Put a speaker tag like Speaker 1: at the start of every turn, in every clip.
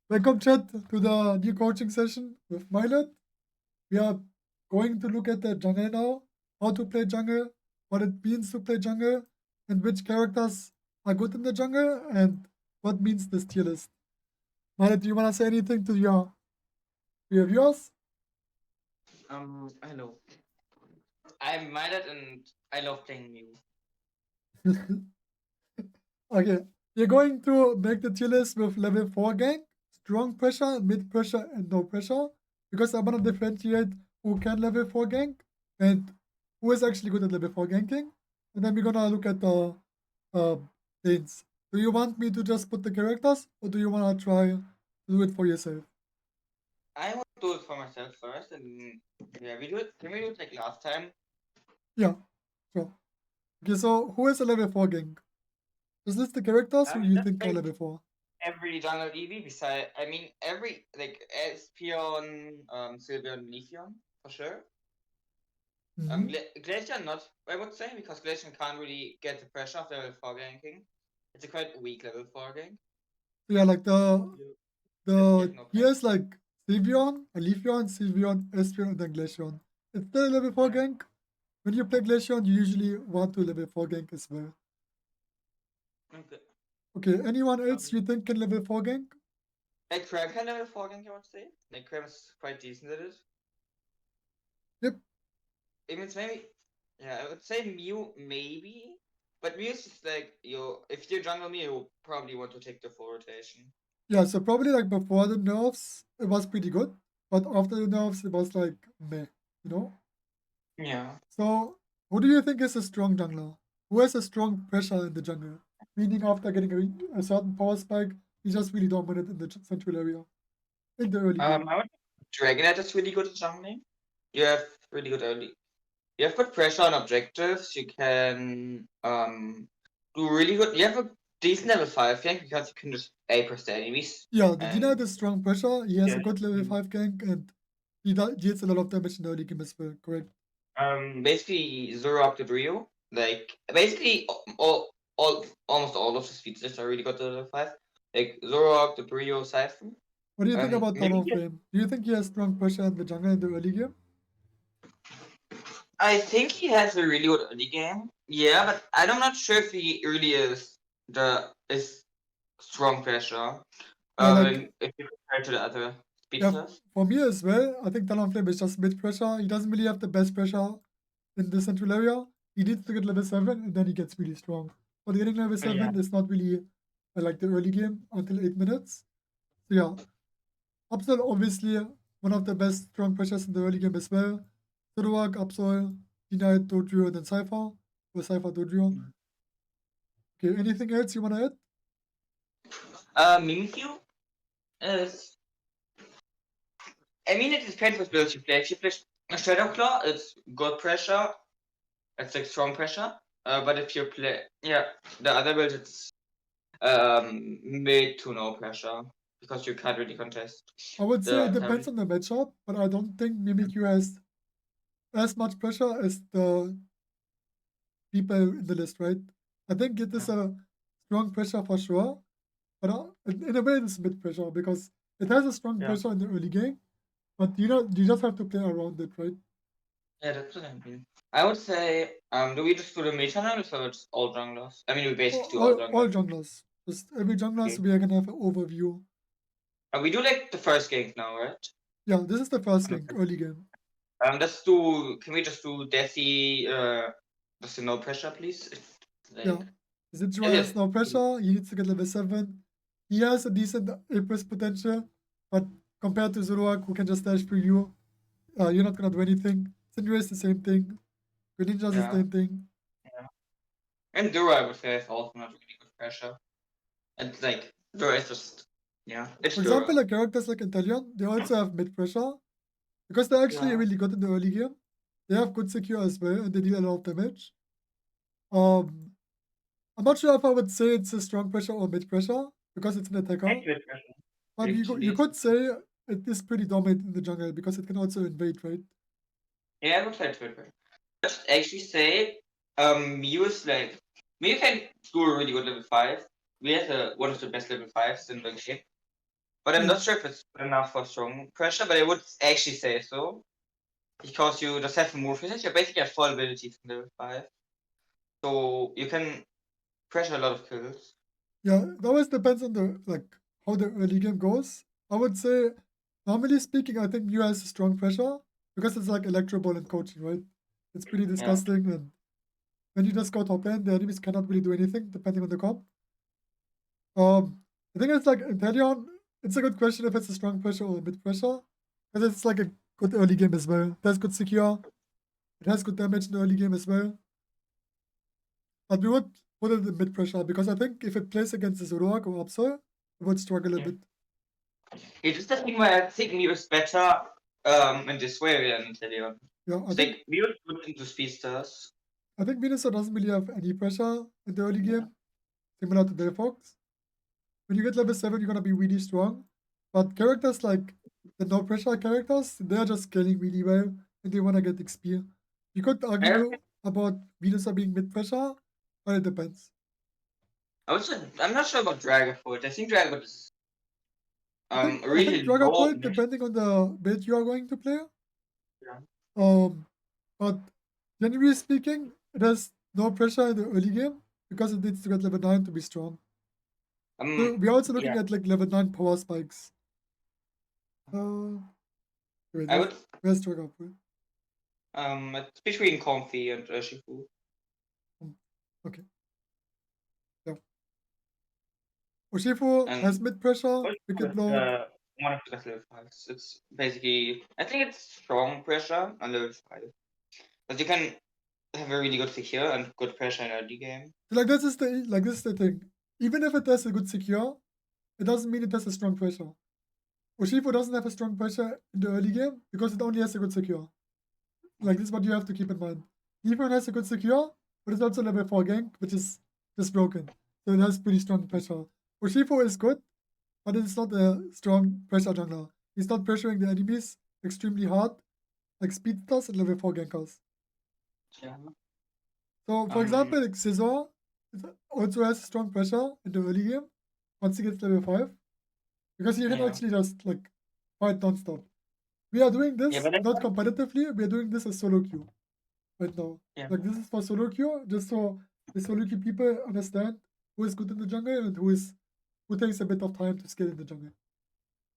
Speaker 1: Welcome, chat, to the new coaching session with Milet. We are going to look at the jungle now, how to play jungle, what it means to play jungle, and which characters are good in the jungle, and what means this tier list. Milet, do you want to say anything to your viewers?
Speaker 2: Hello. I'm Milet and I love playing Mew.
Speaker 1: Okay, we're going to make the tier list with level 4 gank, strong pressure, mid pressure, and no pressure, because I want to differentiate who can level 4 gank and who is actually good at level 4 ganking. And then we're gonna look at the lanes. Do you want me to just put the characters, or do you want to try to do it for yourself?
Speaker 2: I want to do it for myself first and yeah, we do it. Can we do it like last time?
Speaker 1: Yeah, sure. Okay, so who is a level 4 gank? Just list the characters who you
Speaker 2: That's
Speaker 1: think are
Speaker 2: like
Speaker 1: level 4.
Speaker 2: every jungle EV beside every like Espion, Sylveon, Leafeon for sure.
Speaker 1: Mm-hmm.
Speaker 2: Glacier not I would say because Glacier can't really get the pressure of level 4 ganking. It's a quite weak level 4 gank.
Speaker 1: So yeah, like
Speaker 2: You have
Speaker 1: the
Speaker 2: no pressure.
Speaker 1: tiers like Leafeon, Sylveon, Espeon, and then Glaceon. It's still level 4
Speaker 2: Yeah.
Speaker 1: gank. When you play Glaceon, you usually want to level 4 gank as well.
Speaker 2: Okay.
Speaker 1: Okay, anyone else you think can level 4 gank?
Speaker 2: Like Crab can level 4 gank I would say. Like Crab is quite decent at it.
Speaker 1: Yep.
Speaker 2: Even it's maybe, yeah, I would say Mew maybe, but Mew is just like if you jungle Mew, you probably want to take the full rotation.
Speaker 1: Yeah, so probably like before the nerfs, it was pretty good. But after the nerfs, it was like meh, you know?
Speaker 2: Yeah.
Speaker 1: So, who do you think is a strong jungler? Who has a strong pressure in the jungle? Meaning, after getting a certain power spike, he's just really dominant in the central area in the early game.
Speaker 2: I would Dragonite is really good at jungling. You have really good early. You have good pressure on objectives. You can do really good. You have a decent level 5 gank because you can just A-press the enemies.
Speaker 1: Yeah, the
Speaker 2: And
Speaker 1: Denied is strong pressure. He has
Speaker 2: yeah.
Speaker 1: a good level 5 gank, and he deals a lot of damage in the early game as well, correct?
Speaker 2: Basically Zoroark the Rio. Like basically almost all of the speeches are really good to level 5. Like Zoroark, the Brio, Scyther.
Speaker 1: What do you think about
Speaker 2: Mimikyu.
Speaker 1: Talonflame? Do you think he has strong pressure in the jungle in the early game?
Speaker 2: I think he has a really good early game. Yeah, but I'm not sure if he really is strong pressure.
Speaker 1: Yeah, like,
Speaker 2: If you compare to the other
Speaker 1: yeah,
Speaker 2: speedsters.
Speaker 1: for me as well, I think Talonflame is just mid pressure. He doesn't really have the best pressure in the central area. He needs to get level 7, and then he gets really strong. But getting level
Speaker 2: Yeah.
Speaker 1: 7 is not really like the early game until 8 minutes. So yeah, Absol obviously one of the best strong pressures in the early game as well. Zoroark, Absol, Denied, Dojo, and then Cypher. Or Cypher Dojo. Okay, anything else you want to add?
Speaker 2: Mimikyu is. It depends what build you play. If you play Shadow Claw, it's good pressure. It's like strong pressure. But if you play, yeah, the other build, it's mid to no pressure because you can't really contest
Speaker 1: I would say it
Speaker 2: the
Speaker 1: depends
Speaker 2: time.
Speaker 1: on the matchup, but I don't think Mimikyu has as much pressure as the people in the list, right? I think it is a strong pressure for sure, but in a way it's mid pressure because it has a strong
Speaker 2: Yeah.
Speaker 1: pressure in the early game, but you just have to play around it, right?
Speaker 2: Yeah, that's what I mean. I would say, do we just do the meta now, or it's all junglers? We basically do all
Speaker 1: All
Speaker 2: junglers.
Speaker 1: junglers. Just every jungler,
Speaker 2: Okay.
Speaker 1: so we are gonna have an overview.
Speaker 2: We do like the first gank now, right?
Speaker 1: Yeah, this is the first gank,
Speaker 2: Okay.
Speaker 1: early game.
Speaker 2: Can we just do Desi, just no pressure, please?
Speaker 1: Yeah.
Speaker 2: Like,
Speaker 1: Zichua
Speaker 2: yeah.
Speaker 1: has no pressure. He needs to get level 7. He has a decent Aprus potential, but compared to Zoroark, who can just dash through you, you're not gonna do anything. Syndra is the same thing. Greninja is the
Speaker 2: Yeah.
Speaker 1: same thing.
Speaker 2: Yeah. And Dura, I would say, is also not really good pressure. And like, Dura is just, yeah, it's
Speaker 1: For example,
Speaker 2: Dura.
Speaker 1: like characters like Inteleon, they also have mid pressure because they're actually
Speaker 2: Yeah.
Speaker 1: really good in the early game. They have good secure as well, and they deal a lot of damage. Um, I'm not sure if I would say it's a strong pressure or mid pressure because it's an attacker,
Speaker 2: It's good pressure.
Speaker 1: but you
Speaker 2: Actually,
Speaker 1: could say it is pretty dominant in the jungle because it can also invade, right?
Speaker 2: yeah, I would say it's good pressure. Just actually say, Mew is like, Mew can do a really good level 5. We have one of the best level 5s in the game. But I'm
Speaker 1: Yeah.
Speaker 2: not sure if it's good enough for strong pressure, but I would actually say so. Because you just have more physics, you basically have full abilities in level 5. So you can pressure a lot of kills.
Speaker 1: Yeah, it always depends on the how the early game goes. I would say, normally speaking, I think Mew has a strong pressure because it's like Electro Ball and coaching, right? It's pretty disgusting, and when you just go top lane, the enemies cannot really do anything depending on the comp. I think it's like Inteleon. It's a good question if it's a strong pressure or a mid pressure, because it's like a good early game as well. It has good secure. It has good damage in the early game as well. But we would put it in mid pressure because I think if it plays against the Zoroark or Upsol, it would struggle a bit.
Speaker 2: It's just the thing where I think Mew is better in this way than Inteleon.
Speaker 1: Yeah, I
Speaker 2: It's
Speaker 1: think
Speaker 2: like Mew is good into speedsters.
Speaker 1: Venusaur doesn't really have any pressure in the early game, similar to Delphox. When you get level 7, you're gonna be really strong. But characters like the no pressure characters, they're just scaling really well and they wanna get XP. You could argue about Venusaur being mid pressure, but it depends.
Speaker 2: I'm not sure about Dragapult. I think Dragapult is
Speaker 1: I think
Speaker 2: really low.
Speaker 1: Dragapult, depending on the build you are going to play.
Speaker 2: Yeah.
Speaker 1: But generally speaking, it has no pressure in the early game because it needs to get level 9 to be strong. So we're also looking at like level 9 power spikes. Wait,
Speaker 2: I would
Speaker 1: where's Dragapult?
Speaker 2: it's between Comfy and Shifu.
Speaker 1: Okay. Yeah. Urshifu has mid pressure, wicked blow.
Speaker 2: One of the best level 5s. It's basically, I think it's strong pressure on level 5. But you can have a really good secure and good pressure in early game.
Speaker 1: Like this is the thing. Even if it has a good secure, it doesn't mean it has a strong pressure. Urshifu doesn't have a strong pressure in the early game because it only has a good secure. Like this is what you have to keep in mind. Leafeon has a good secure, but it's also level 4 gank, which is just broken. So it has pretty strong pressure. Urshifu is good, but it's not a strong pressure jungler. He's not pressuring the enemies extremely hard, like speedsters and level 4 gankers.
Speaker 2: Yeah.
Speaker 1: So, for example, like Scyther also has strong pressure in the early game once he gets level 5, because he can actually just like fight non-stop. We are doing this not competitively, we are doing this as SoloQ right now. Like this is for SoloQ, just so the SoloQ people understand who is good in the jungle and who takes a bit of time to scale in the jungle.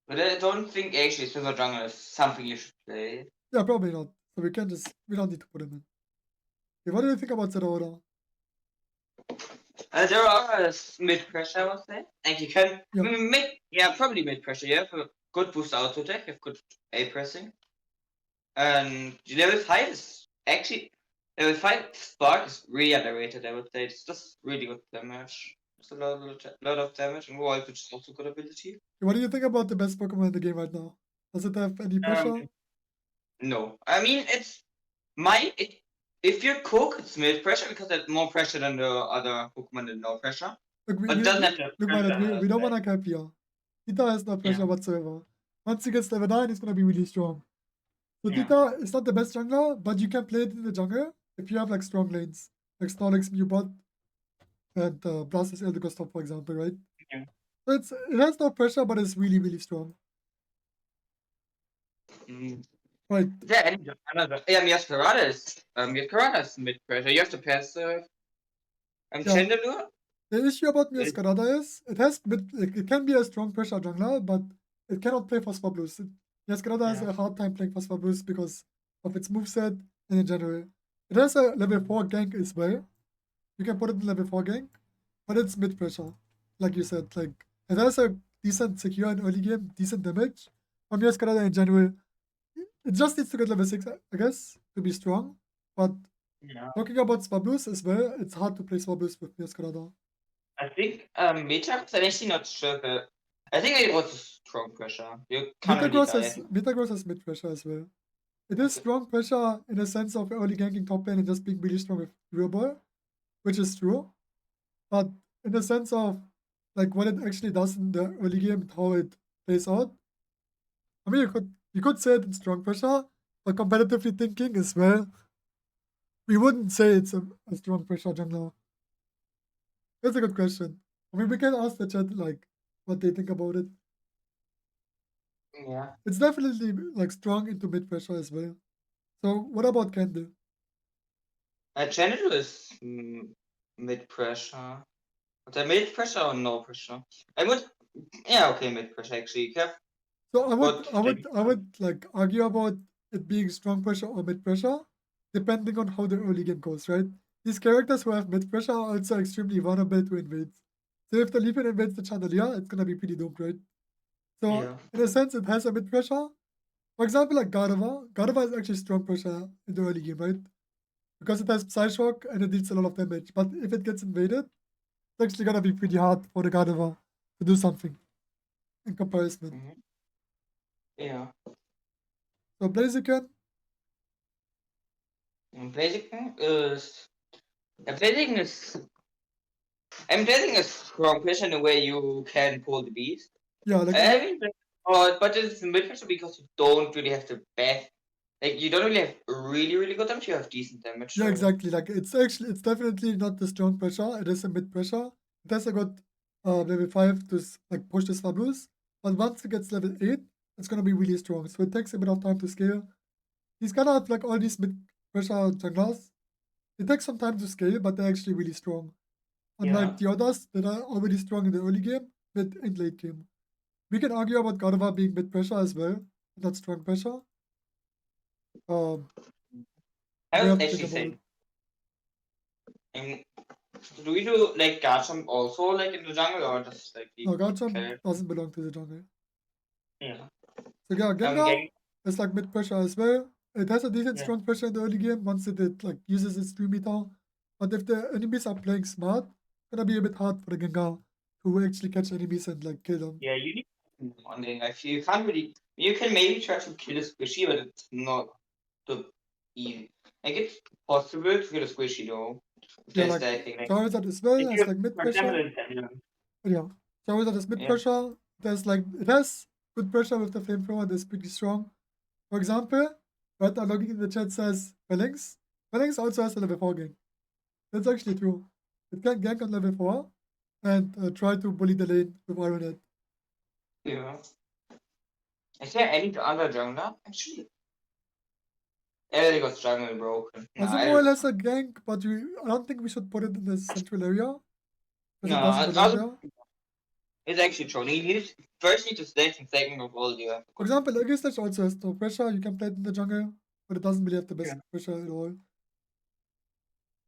Speaker 2: But I don't think actually Silver Jungle is something you should play.
Speaker 1: Yeah, probably not. So we don't need to put him in. Okay, what do you think about Zoroark?
Speaker 2: Zoroark is mid pressure, I would say. And you can probably mid pressure. You have a good boost auto attack, you have good A pressing. And level 5 is actually level 5 Spark is really underrated, I would say. It's just really good damage. It's a lot of damage, and Wild, which is also good ability.
Speaker 1: What do you think about the best Pokemon in the game right now? Does it have any pressure?
Speaker 2: No. I mean, if you cook, it's mid pressure because it's more pressure than the other Pokemon that no pressure.
Speaker 1: Look,
Speaker 2: But it doesn't have to.
Speaker 1: Look, we don't want to cap here. Tita has no pressure whatsoever. Once he gets level 9, it's going to be really strong. So Tita is not the best jungler, but you can play it in the jungle if you have like strong lanes. Like Snorlax, Mewbot, and Blastoise, Eldegoss top, for example, right?
Speaker 2: Yeah.
Speaker 1: So it has no pressure, but it's really, really strong. Right.
Speaker 2: Yeah, Miascarada is mid pressure. You have to pass Chandelure.
Speaker 1: The issue about Miascarada is it can be a strong pressure jungler, but it cannot play for Swablues. Miascarada has a hard time playing for Swablues because of its moveset and in general. It has a level 4 gank as well. You can put it in level 4 gank, but it's mid pressure. Like you said, like it has a decent secure in early game, decent damage. On Miascarada in general, it just needs to get level 6, I guess, to be strong. But talking about Swablues as well, it's hard to play Swablues with Miascarada.
Speaker 2: I think Metagross, I'm actually not sure, but I think it was strong pressure.
Speaker 1: Metagross has mid pressure as well. It is strong pressure in the sense of early ganking top lane and just being really strong with Real which is true. But in the sense of like what it actually does in the early game, how it plays out, I mean you could say it's strong pressure, but competitively thinking as well, we wouldn't say it's a strong pressure jungler. That's a good question. I mean, we can ask the chat like what they think about it.
Speaker 2: Yeah.
Speaker 1: It's definitely like strong into mid pressure as well. So what about Candle?
Speaker 2: Genital is mid pressure. Was that mid pressure or no pressure? I would, yeah, okay, mid pressure actually. You have
Speaker 1: So
Speaker 2: good things.
Speaker 1: I would like argue about it being strong pressure or mid pressure, depending on how the early game goes, right? These characters who have mid pressure are also extremely vulnerable to invades. So if the Leafeon invades the Chandelier, it's gonna be pretty doomed, right? So
Speaker 2: Yeah.
Speaker 1: in a sense, it has a mid pressure. For example, like Gardevoir. Gardevoir is actually strong pressure in the early game, right? Because it has Psyshock and it deals a lot of damage. But if it gets invaded, it's actually gonna be pretty hard for the Gardevoir to do something in comparison.
Speaker 2: Mm-hmm. Yeah.
Speaker 1: So Blaziken,
Speaker 2: And Blaziken is. Yeah, Blaziken is. I'm Blaziken is strong pressure in a way you can pull the beast.
Speaker 1: yeah, like
Speaker 2: I mean, but it's mid pressure because you don't really have the best. Like, you don't really have really good damage, you have decent damage.
Speaker 1: yeah,
Speaker 2: So,
Speaker 1: exactly. Like it's definitely not the strong pressure. It is a mid pressure. It has a good level 5 to like push the Swablues. But once it gets level 8, it's gonna be really strong. So it takes a bit of time to scale. He's kind of like all these mid pressure junglers. It takes some time to scale, but they're actually really strong.
Speaker 2: yeah.
Speaker 1: Unlike the others that are already strong in the early game, mid and late game. We can argue about Gardevoir being mid pressure as well, not strong pressure. Um,
Speaker 2: I
Speaker 1: we
Speaker 2: would
Speaker 1: have to think
Speaker 2: actually
Speaker 1: about
Speaker 2: say,
Speaker 1: it.
Speaker 2: um, do we do like Garchomp also like in the jungle or just like the
Speaker 1: No, Garchomp
Speaker 2: character?
Speaker 1: doesn't belong to the jungle.
Speaker 2: Yeah.
Speaker 1: So yeah, Gengar
Speaker 2: Gang,
Speaker 1: is like mid pressure as well. It has a decent
Speaker 2: yeah.
Speaker 1: strong pressure in the early game once it like uses its 3 meter. But if the enemies are playing smart, it's gonna be a bit hard for the Gengar to actually catch enemies and like kill them.
Speaker 2: Yeah, you need one thing. Like, you can't really. You can maybe try to kill a squishy, but it's not the easy. Like, it's possible to kill a squishy though. If
Speaker 1: Yeah,
Speaker 2: there's
Speaker 1: like
Speaker 2: that thing. Like,
Speaker 1: Charizard as well
Speaker 2: if
Speaker 1: has
Speaker 2: you,
Speaker 1: like mid
Speaker 2: for example,
Speaker 1: pressure.
Speaker 2: in Sandland.
Speaker 1: But yeah, Charizard is mid
Speaker 2: Yeah.
Speaker 1: pressure. There's like it has good pressure with the flamethrower that's pretty strong. For example, right now looking in the chat says Phalanx. Phalanx also has a level 4 gank. That's actually true. It can gank on level 4 and try to bully the lane with Iron Head.
Speaker 2: Yeah. Is there any other jungler? Actually, everything got jungle broken. No,
Speaker 1: Azumarill has a gank, but I don't think we should put it in the central area because
Speaker 2: no,
Speaker 1: it doesn't belong
Speaker 2: also,
Speaker 1: there.
Speaker 2: it's actually true. You need, first need to stay and second of all, you have to
Speaker 1: For
Speaker 2: go.
Speaker 1: example, Aegislash also has no pressure. You can play it in the jungle, but it doesn't really have the best
Speaker 2: Yeah.
Speaker 1: pressure at all.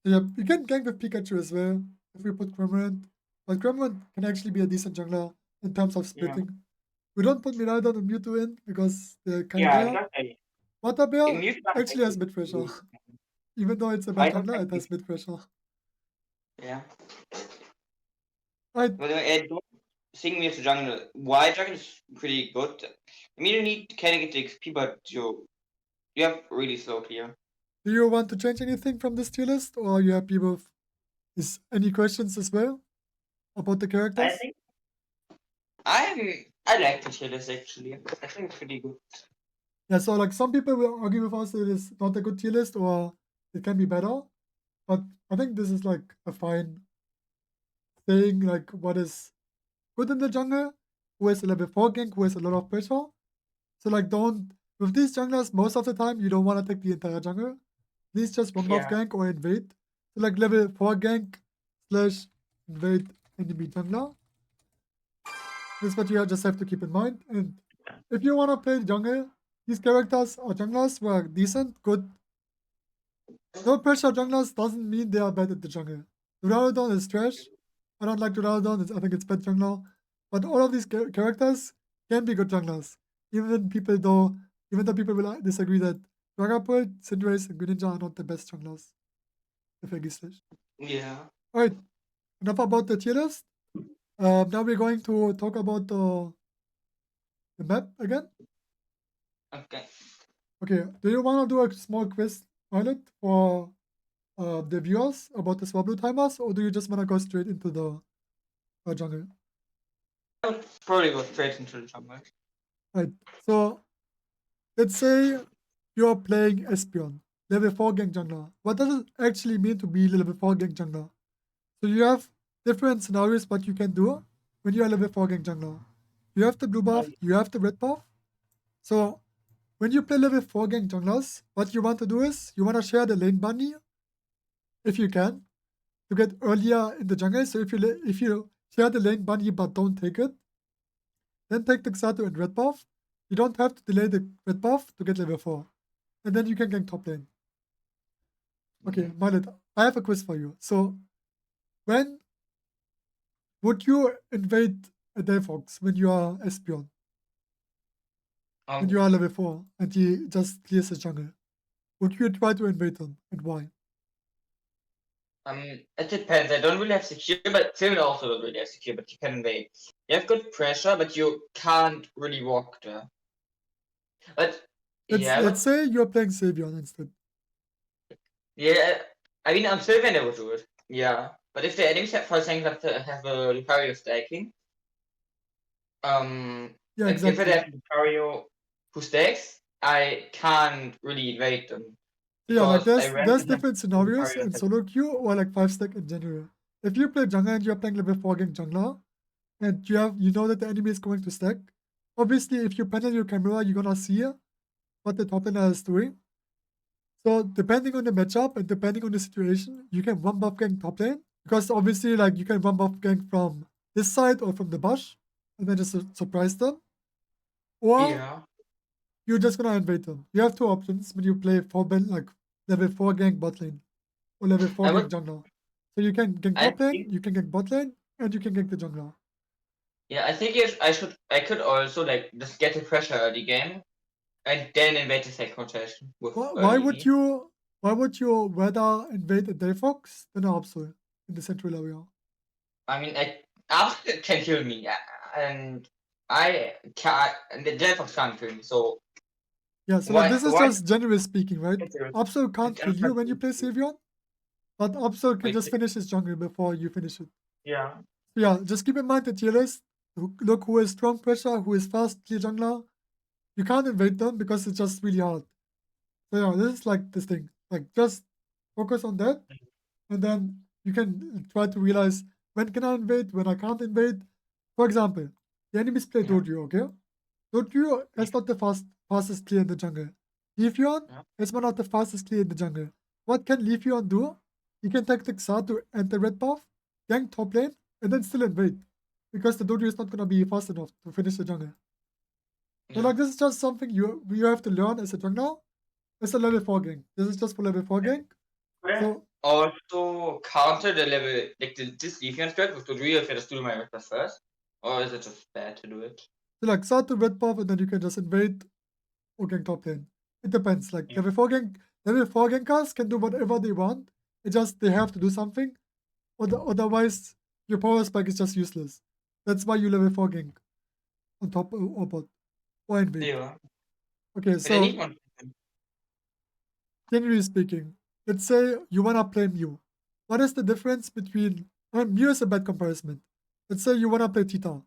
Speaker 1: So yeah, you can gank with Pikachu as well if we put Cramorant. But Cramorant can actually be a decent jungler in terms of
Speaker 2: Yeah.
Speaker 1: splitting. We don't put Miraidon and Mewtwo in because they're kind
Speaker 2: Yeah,
Speaker 1: there.
Speaker 2: because I,
Speaker 1: Water
Speaker 2: in
Speaker 1: Bear
Speaker 2: Mute,
Speaker 1: actually has mid pressure. Even though it's a bad
Speaker 2: I don't
Speaker 1: jungler,
Speaker 2: think
Speaker 1: it has mid pressure.
Speaker 2: yeah.
Speaker 1: Right.
Speaker 2: But I don't think we have to jungle. Wild jungle is pretty good. I mean, you need kind of get the XP, but you have really slow clear.
Speaker 1: Do you want to change anything from this tier list, or are you happy with any questions as well about the
Speaker 2: I
Speaker 1: characters?
Speaker 2: think I like the tier list actually. I think it's pretty good.
Speaker 1: Yeah, so like some people will argue with us that it is not a good tier list or it can be better, but I think this is like a fine saying like what is good in the jungle, who has a level 4 gank, who has a lot of pressure. So like don't with these junglers most of the time you don't want to take the entire jungle. Please just one off
Speaker 2: Yeah.
Speaker 1: gank or invade. So like level 4 gank slash invade enemy jungler. This is what you just have to keep in mind. And if you want to play jungle, these characters or junglers were decent, good. No pressure junglers doesn't mean they are bad at the jungle. Duraludon is trash. I don't like Duraludon. I think it's bad jungler. But all of these characters can be good junglers. Even though people will disagree that Dragapult, Cinderace, and Greninja are not the best junglers. If I guess this.
Speaker 2: Yeah.
Speaker 1: Alright, enough about the tier list. Now we're going to talk about the map again.
Speaker 2: Okay.
Speaker 1: Okay, do you want to do a small quiz pilot for the viewers about the Swablu timers, or do you just want to go straight into the jungle?
Speaker 2: I would probably go straight into the jungle.
Speaker 1: Right, so let's say you're playing Espeon, level 4 gank jungler. What does it actually mean to be level 4 gank jungler? So you have different scenarios what you can do when you're a level 4 gank jungler. You have the blue buff, you have the red buff. So when you play level 4 gank junglers, what you want to do is you want to share the lane bunny if you can to get earlier in the jungle. So if you share the lane bunny but don't take it, then take the Xatu and red buff. You don't have to delay the red buff to get level 4. And then you can gank top lane. Okay, Marlet, I have a quiz for you. So when would you invade a Delphox when you are Espion? When you are level 4 and he just clears the jungle? Would you try to invade him and why?
Speaker 2: It depends. I don't really have secure, but Cyril also don't really have secure, but you can invade. You have good pressure, but you can't really walk there. But
Speaker 1: Let's say you're playing Savion instead.
Speaker 2: yeah, I mean, I'm still gonna do it. Yeah, but if the enemies have, for example, have a Lucario stacking,
Speaker 1: Yeah,
Speaker 2: and
Speaker 1: exactly.
Speaker 2: if they have Lucario who stacks, I can't really invade them.
Speaker 1: Yeah, like
Speaker 2: because
Speaker 1: there's different scenarios
Speaker 2: Lucario
Speaker 1: in
Speaker 2: stack.
Speaker 1: SoloQ or like 5-stack in general. If you play jungler and you're playing level 4 gank jungler, and you know that the enemy is going to stack, obviously if you panel your camera, you're gonna see what the top laner is doing. So depending on the matchup and depending on the situation, you can one buff gank top lane. Because obviously like you can one buff gank from this side or from the bush and then just surprise them. Or
Speaker 2: Yeah,
Speaker 1: you're just gonna invade them. You have two options when you play like level 4 gank bot lane or level 4
Speaker 2: I
Speaker 1: gank
Speaker 2: would.
Speaker 1: jungler. So you can gank
Speaker 2: I
Speaker 1: top lane,
Speaker 2: think.
Speaker 1: you can gank bot lane, and you can gank the jungler.
Speaker 2: Yeah, I think I could also like just get the pressure early game, and then invade the second rotation with
Speaker 1: Why
Speaker 2: early
Speaker 1: would
Speaker 2: V.
Speaker 1: you rather invade a Delphox than a Absol in the central area?
Speaker 2: I mean, Alpha can kill me, and I can, and the Delphox can't kill me. So
Speaker 1: Yeah, so like this is
Speaker 2: why
Speaker 1: just generally speaking, right? Absol can't kill you when you play
Speaker 2: Savion?
Speaker 1: Savion, but Absol can
Speaker 2: Wait,
Speaker 1: just finish his jungle before you finish it.
Speaker 2: yeah.
Speaker 1: So yeah, just keep in mind the tier list. Look who is strong pressure, who is fast clear jungler. You can't invade them because it's just really hard. So yeah, this is like this thing. Like just focus on that, and then you can try to realize when can I invade, when I can't invade. For example, the enemies play
Speaker 2: Yeah.
Speaker 1: Dojo, okay? Dojo is not the fastest clear in the jungle. Leafeon
Speaker 2: Yeah.
Speaker 1: is one of the fastest clear in the jungle. What can Leafeon do? He can take the Xar to enter red buff, gank top lane, and then still invade. Because the Dojo is not gonna be fast enough to finish the jungle. So like this is just something you have to learn as a jungler. It's a level 4 gank. This is just for level 4 gank. So
Speaker 2: Also counter the level like this Leafeon spread with the real if I just do my request first, or is it just bad to do it?
Speaker 1: So like start to red buff and then you can just invade or gank top lane. It depends. Like
Speaker 2: Yeah.
Speaker 1: level 4 gankers can do whatever they want. It just they have to do something. Otherwise your power spike is just useless. That's why you level 4 gank on top or bot or invade.
Speaker 2: Yeah.
Speaker 1: Okay,
Speaker 2: But I
Speaker 1: so
Speaker 2: need one.
Speaker 1: generally speaking, let's say you wanna play Mew. What is the difference between Mew is a bad comparison. Let's say you wanna play Tita.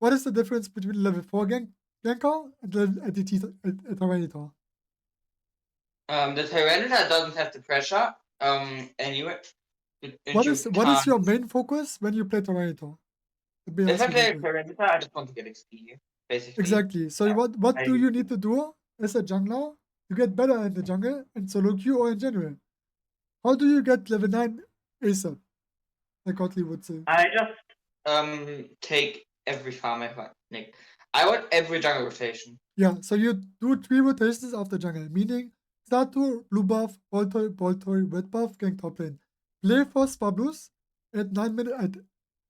Speaker 1: What is the difference between level 4 ganker and the Tyranitar?
Speaker 2: The Tyranitar doesn't have the pressure. Anyway.
Speaker 1: What is your main focus when you play Tyranitar?
Speaker 2: If I play Tyranitar, I just want to get XP, basically.
Speaker 1: Exactly. So what do you need to do as a jungler to get better in the jungle in SoloQ or in general? How do you get level 9 ASAP? Like Ghatlue would say.
Speaker 2: I just take every farm I want. Like I want every jungle rotation.
Speaker 1: Yeah, so you do 3 rotations after jungle, meaning start to blue buff, Boltoy, red buff, gank top lane. Play for Swablues at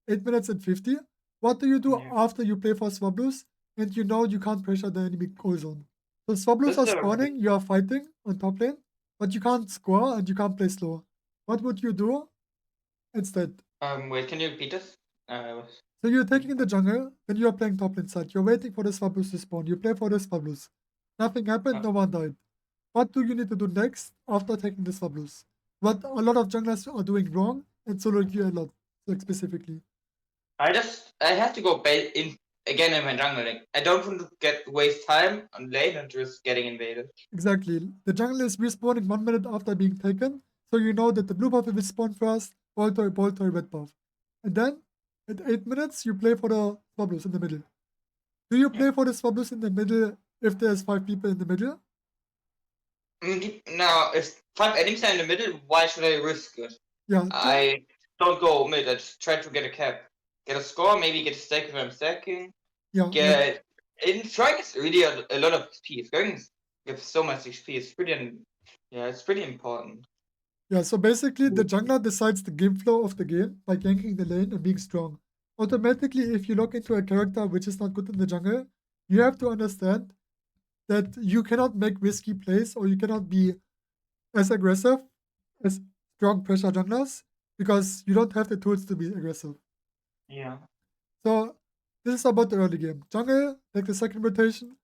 Speaker 1: 8 minutes and 50. What do you do after you play for Swablues and you know you can't pressure the enemy core zone? So Swablues are spawning, you are fighting on top lane, but you can't score and you can't play slow. What would you do instead?
Speaker 2: Wait, can you repeat this?
Speaker 1: So you're taking in the jungle, then you're playing top lane side. You're waiting for the Swablues to spawn. You play for the Swablues. Nothing happened, no one died. What do you need to do next after taking the Swablues? What a lot of junglers are doing wrong, and SoloQ a lot, like specifically.
Speaker 2: I have to go in again in my jungle. Like I don't want to waste time on lane and just getting invaded.
Speaker 1: Exactly. The jungle is respawning 1 minute after being taken, so you know that the blue buff will spawn first, Boltoy, red buff. And then, at 8 minutes, you play for the Swablues in the middle. Do you play for the Swablues in the middle if there's 5 people in the middle?
Speaker 2: Now, if 5 enemies are in the middle, why should I risk it?
Speaker 1: Yeah.
Speaker 2: I don't go mid. I just try to get a cap, get a score, maybe get a stack if I'm stacking.
Speaker 1: Yeah.
Speaker 2: Get in strike is really a lot of XP. Strike gives so much XP. It's pretty important.
Speaker 1: Yeah, so basically the jungler decides the game flow of the game by ganking the lane and being strong. Automatically, if you look into a character which is not good in the jungle, you have to understand that you cannot make risky plays or you cannot be as aggressive as strong pressure junglers because you don't have the tools to be aggressive.
Speaker 2: Yeah.
Speaker 1: So this is about the early game. Jungle, take the second rotation,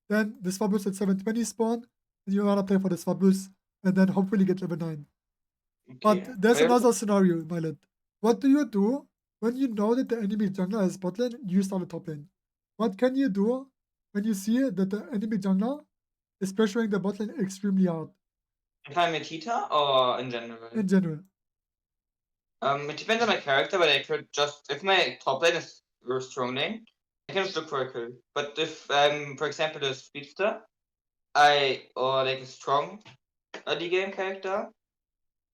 Speaker 1: then the Swablues at 720 spawn, and you wanna play for the Swablues, and then hopefully get level 9.
Speaker 2: Okay.
Speaker 1: But there's another scenario, Milet. What do you do when you know that the enemy jungler is bot lane and you start the top lane? What can you do when you see that the enemy jungler is pressuring the bot lane extremely hard?
Speaker 2: If I'm a Tita or in general?
Speaker 1: In general.
Speaker 2: It depends on my character, but I could just, if my top lane is very strong lane, I can just look for a kill. But if I'm, for example, a speedster, or like a strong early game character,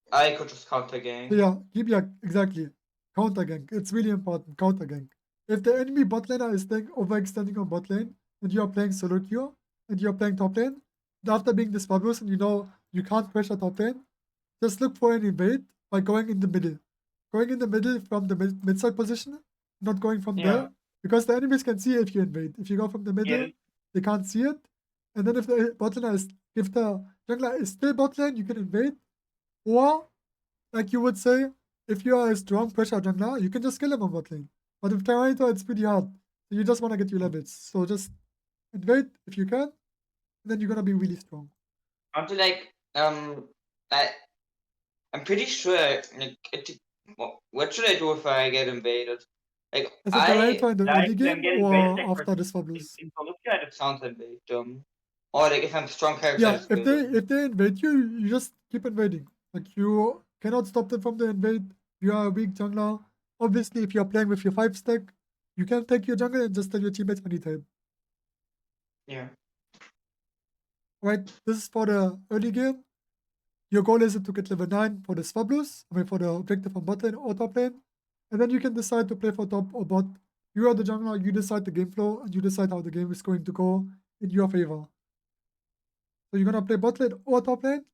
Speaker 2: I could just counter gank.
Speaker 1: So yeah, exactly. Counter gank. It's really important. Counter gank. If the enemy bot laner is overextending on bot lane, and you are playing SoloQ, and you are playing top lane, and after being this Fabulous and you know you can't pressure top lane, just look for an invade by going in the middle. Going in the middle from the mid-side position, not going from there, because the enemies can see if you invade. If you go from the middle, they can't see it. And then if the bot laner if the jungler is still bot lane, you can invade. Or, like you would say, if you are a strong pressure jungler, you can just kill him on bot lane. But with Tyranitar, it's pretty hard. So you just want to get your levels. So just invade if you can, and then you're gonna be really strong.
Speaker 2: I'm pretty sure, what should I do if I get invaded? Like,
Speaker 1: As a Tyranitar in the early game or after the Swablues?
Speaker 2: In SoloQ, I just sound invade them. Or like if I'm a strong character.
Speaker 1: Yeah, if they invade you, you just keep invading. Like you cannot stop them from the invade. You are a weak jungler. Obviously, if you're playing with your 5-stack, you can take your jungle and just tell your teammates anytime.
Speaker 2: Yeah.
Speaker 1: Right, this is for the early game. Your goal is to get level 9 for the Swablues, for the objective on bot lane or top lane. And then you can decide to play for top or bot. You are the jungler, you decide the game flow, and you decide how the game is going to go in your favor. So you're gonna play bot lane or top lane.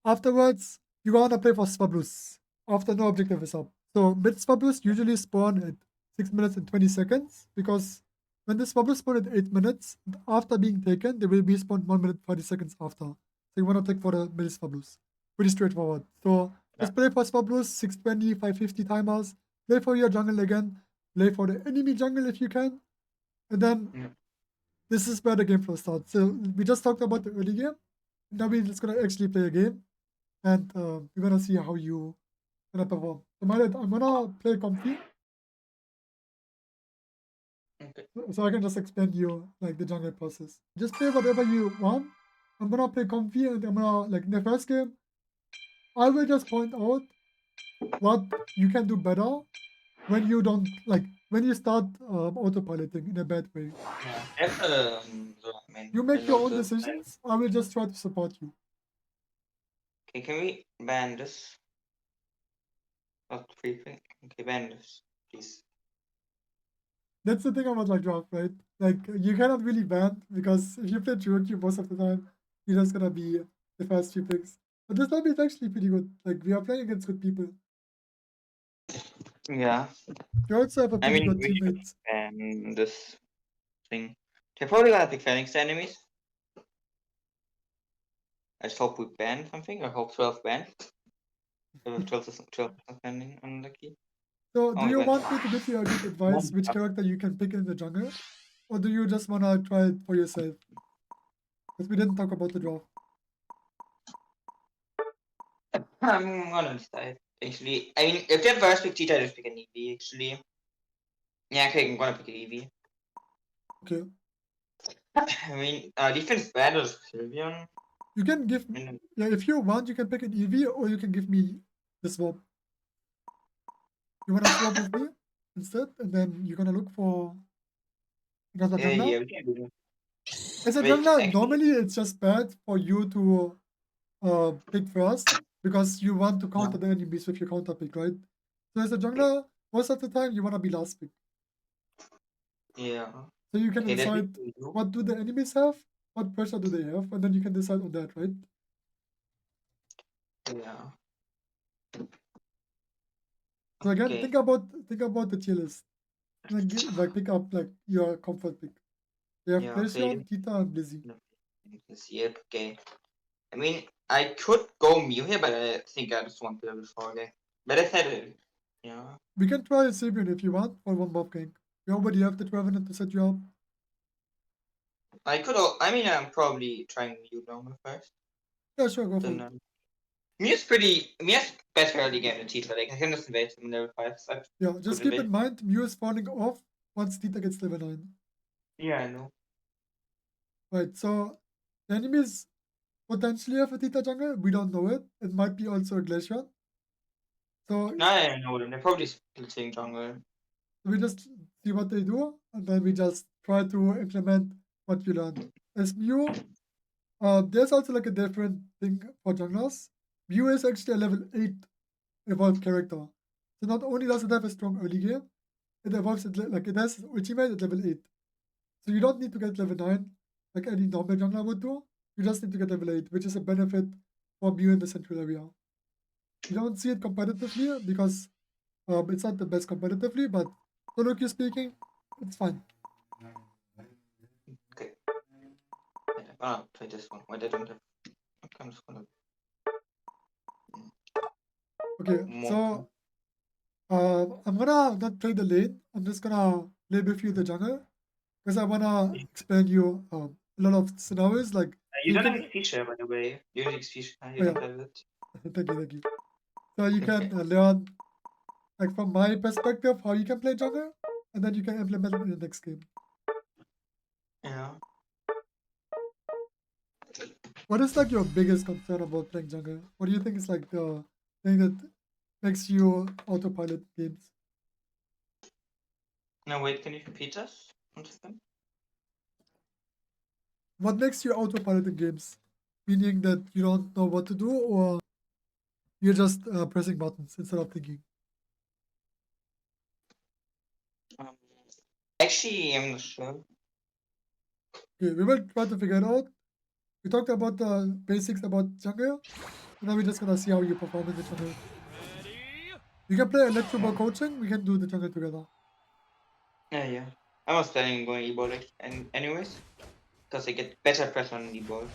Speaker 1: Afterwards, you're gonna play for Swablues after no objective is up. So mid Swablues usually spawn at 6 minutes and 20 seconds because when the Swablues spawn at 8 minutes, after being taken, they will be spawned 1 minute 40 seconds after. So you wanna take for the mid Swablues. Pretty straightforward. So just play for Swablues, 620, 550 timers, play for your jungle again, play for the enemy jungle if you can, and then this is where the game flow starts. So we just talked about the early game. Now we're just gonna actually play a game, and we're gonna see how you gonna perform. So Malet, I'm gonna play comfy.
Speaker 2: Okay.
Speaker 1: So I can just explain you like the jungle process. Just play whatever you want. I'm gonna play comfy, and I'm gonna like in the first game, I will just point out what you can do better when you don't when you start autopiloting in a bad way.
Speaker 2: Yeah.
Speaker 1: You make your own decisions. I will just try to support you.
Speaker 2: Okay, can we ban this? Not creeping. Okay, ban this, please.
Speaker 1: That's the thing about like draft, right? Like you cannot really ban because if you play SoloQ most of the time, you're just gonna be the first few picks. But this lobby is actually pretty good. Like we are playing against good people.
Speaker 2: Yeah.
Speaker 1: You also have a pretty good teammates.
Speaker 2: And this thing. They're probably gonna pick Phoenix enemies. I just hope we ban something. I hope 12 ban. 12 banning unlucky.
Speaker 1: So do you want me to give you a good advice which character you can pick in the jungle? Or do you just wanna try it for yourself? Because we didn't talk about the draft.
Speaker 2: I'm gonna decide. Actually, I mean, if they have first pick Cheetah, I just pick an EV, actually. Yeah, okay, I'm gonna pick an EV.
Speaker 1: Okay.
Speaker 2: I mean, defense bad is Sylveon.
Speaker 1: You can give me, yeah, if you want, you can pick an EV or you can give me the swap. You wanna swap with me instead, and then you're gonna look for another jungler?
Speaker 2: Yeah, we can do that.
Speaker 1: As a
Speaker 2: Wait,
Speaker 1: jungler,
Speaker 2: actually,
Speaker 1: normally it's just bad for you to pick first because you want to counter the enemies with your counter pick, right? So as a jungler, most of the time you want to be last pick.
Speaker 2: yeah.
Speaker 1: So you can
Speaker 2: Okay, let me
Speaker 1: decide
Speaker 2: do you.
Speaker 1: what do the enemies have, what pressure do they have, and then you can decide on that, right?
Speaker 2: Yeah.
Speaker 1: So again,
Speaker 2: Okay.
Speaker 1: think about the tier list. Like pick up like your comfort pick. You have
Speaker 2: Yeah,
Speaker 1: Leafeon, Tita, and Blizzy.
Speaker 2: Yep, okay. I mean, I could go Mew here, but I think I just want to level 4 again. But I said it. Yeah.
Speaker 1: We can try Sabian if you want for one buff gank. We already have the Trevenant to set you up.
Speaker 2: I could. I mean, I'm probably trying Mew normal first.
Speaker 1: Yeah, sure, go for
Speaker 2: Then,
Speaker 1: it.
Speaker 2: Mew's pretty. Mew's better early game than Tita. Like I can just invade him level 5. So I
Speaker 1: Yeah,
Speaker 2: could
Speaker 1: just keep
Speaker 2: invade.
Speaker 1: in mind Mew is falling off once Tita gets level 9.
Speaker 2: Yeah, I know.
Speaker 1: Right, so the enemies potentially have a Tita jungle. We don't know it. It might be also a Glacier. So
Speaker 2: No, I know them. They're probably splitting jungle.
Speaker 1: we just see what they do, and then we just try to implement what you learned. As Mew, there's also like a different thing for junglers. Mew is actually a level 8 evolved character. So not only does it have a strong early game, it evolves like it has ultimate at level 8. So you don't need to get level 9 like any normal jungler would do. You just need to get level 8, which is a benefit for Mew in the central area. You don't see it competitively because it's not the best competitively, but SoloQ speaking, it's fine.
Speaker 2: Okay. Yeah, I'll play this one. Wait, I don't have. I'm just gonna.
Speaker 1: Okay, so I'm gonna not play the lane. I'm just gonna play with you the jungle because I wanna explain you a lot of scenarios. Like
Speaker 2: You
Speaker 1: you
Speaker 2: don't have
Speaker 1: can,
Speaker 2: XP share, by the way. You need XP share. You
Speaker 1: oh
Speaker 2: don't
Speaker 1: yeah,
Speaker 2: have it.
Speaker 1: thank you. So you
Speaker 2: Okay.
Speaker 1: can learn like from my perspective how you can play jungle, and then you can implement it in the next game.
Speaker 2: Yeah.
Speaker 1: What is like your biggest concern about playing jungle? What do you think is like the thing that makes you autopilot games?
Speaker 2: No, wait. Can you repeat this? One second.
Speaker 1: What makes you autopilot in games? Meaning that you don't know what to do, or you're just pressing buttons instead of thinking.
Speaker 2: Um, actually, I'm not sure.
Speaker 1: Okay, we will try to figure it out. We talked about the basics about jungle, and now we're just gonna see how you perform in the jungle. You can play Electro Ball coaching. We can do the jungle together.
Speaker 2: Yeah. I was planning on going E-ball anyways, because I get better pressure on E-ball.